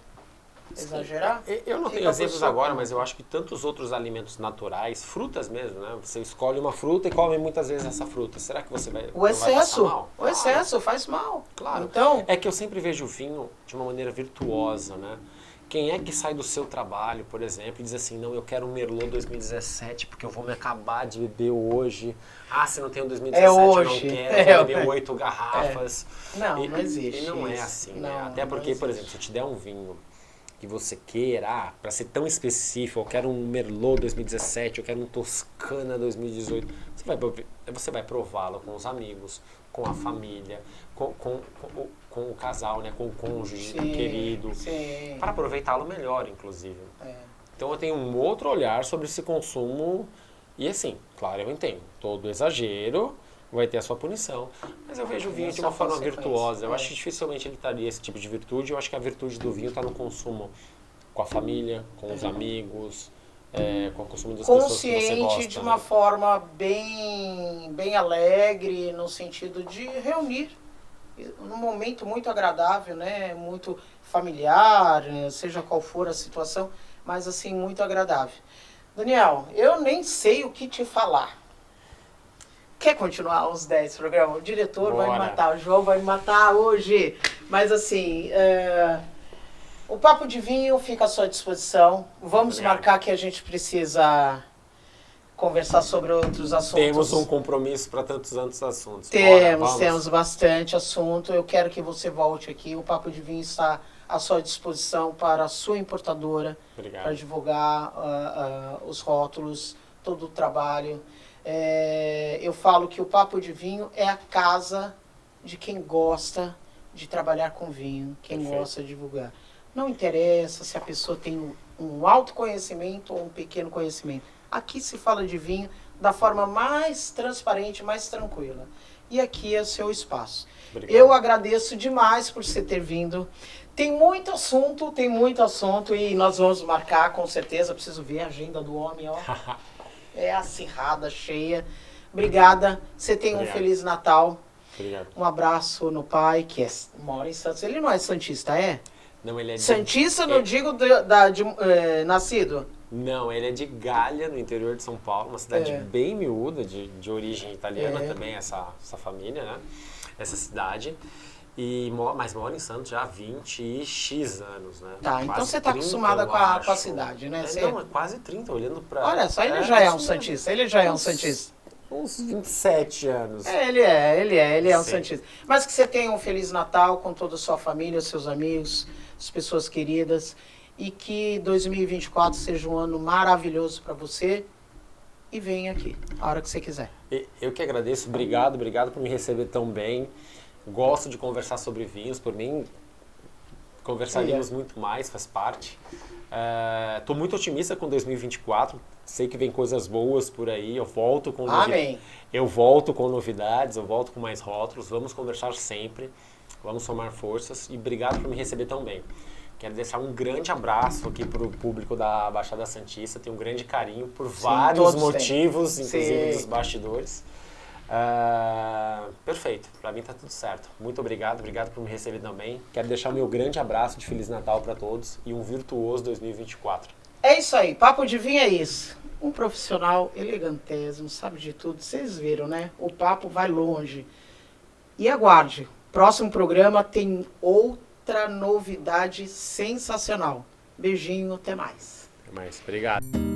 exagerar? Eu não tenho exemplos agora, mas eu acho que tantos outros alimentos naturais, frutas mesmo, né? Você escolhe uma fruta e come muitas vezes essa fruta. Será que você vai O excesso faz mal. Claro. Então, é que eu sempre vejo o vinho de uma maneira virtuosa, né? Quem é que sai do seu trabalho, por exemplo, e diz assim, não, eu quero um Merlot 2017 porque eu vou me acabar de beber hoje. Ah, se não tem um 2017, hoje. eu não quero, eu vou beber 8 garrafas. Não existe. E não é isso. assim, não, né? Até porque, por exemplo, se eu te der um vinho que você queira, para ser tão específico, eu quero um Merlot 2017, eu quero um Toscana 2018, você vai prová-lo com os amigos, com a família, com o casal, né, com o cônjuge querido, para aproveitá-lo melhor, inclusive. Então eu tenho um outro olhar sobre esse consumo e assim, claro, eu entendo, todo exagero vai ter a sua punição, mas eu vejo o vinho de uma forma virtuosa. Eu acho que dificilmente ele teria esse tipo de virtude. Eu acho que a virtude do vinho está no consumo com a família, com os amigos, com o consumo das pessoas que você gosta. Consciente de uma forma bem alegre, no sentido de reunir num momento muito agradável, né? Muito familiar, seja qual for a situação, mas assim, muito agradável. Daniel, eu nem sei o que te falar. Quer continuar os 10 programas? O diretor vai me matar, o João vai me matar hoje. Mas assim, o Papo de Vinho fica à sua disposição. Vamos marcar que a gente precisa conversar sobre outros assuntos. Temos um compromisso para tantos assuntos. Temos bastante assunto. Eu quero que você volte aqui. O Papo de Vinho está à sua disposição para a sua importadora. Obrigado. Para divulgar os rótulos, todo o trabalho. Eu falo que o Papo de Vinho é a casa de quem gosta de trabalhar com vinho, quem gosta de divulgar. Não interessa se a pessoa tem um alto conhecimento ou um pequeno conhecimento. Aqui se fala de vinho da forma mais transparente, mais tranquila. E aqui é o seu espaço. Obrigado. Eu agradeço demais por você ter vindo. Tem muito assunto e nós vamos marcar com certeza. Preciso ver a agenda do homem, ó. É acirrada, cheia. Obrigada. Você tem um Feliz Natal. Obrigado. Um abraço no pai, que mora em Santos. Ele não é santista, é? Não, ele é Santista, não digo nascido? Não, ele é de Galha, no interior de São Paulo. Uma cidade bem miúda, de origem italiana também, essa família, né? Essa cidade. Mas mora em Santos já há 20x anos, né? Tá, então você está acostumada com a cidade, né? Não, é quase 30, olhando para... Olha só, ele já é um santista, Uns 27 anos. Ele é um santista. Mas que você tenha um Feliz Natal com toda a sua família, seus amigos, as pessoas queridas, e que 2024 seja um ano maravilhoso para você. E venha aqui, a hora que você quiser. Eu que agradeço, obrigado por me receber tão bem. Gosto de conversar sobre vinhos, por mim conversaríamos muito mais, faz parte. Estou muito otimista com 2024, sei que vem coisas boas por aí, eu volto com novidades, eu volto com mais rótulos, vamos conversar sempre, vamos somar forças e obrigado por me receber tão bem. Quero deixar um grande abraço aqui para o público da Baixada Santista, tenho um grande carinho por vários motivos, inclusive dos bastidores. Perfeito, pra mim tá tudo certo. Muito obrigado por me receber também. Quero deixar o meu grande abraço de Feliz Natal para todos e um virtuoso 2024. É isso aí, Papo de Vinho é isso. Um profissional elegantésimo, sabe de tudo. Vocês viram, né? O papo vai longe. E aguarde, próximo programa tem outra novidade sensacional. Beijinho, até mais. Até mais, obrigado.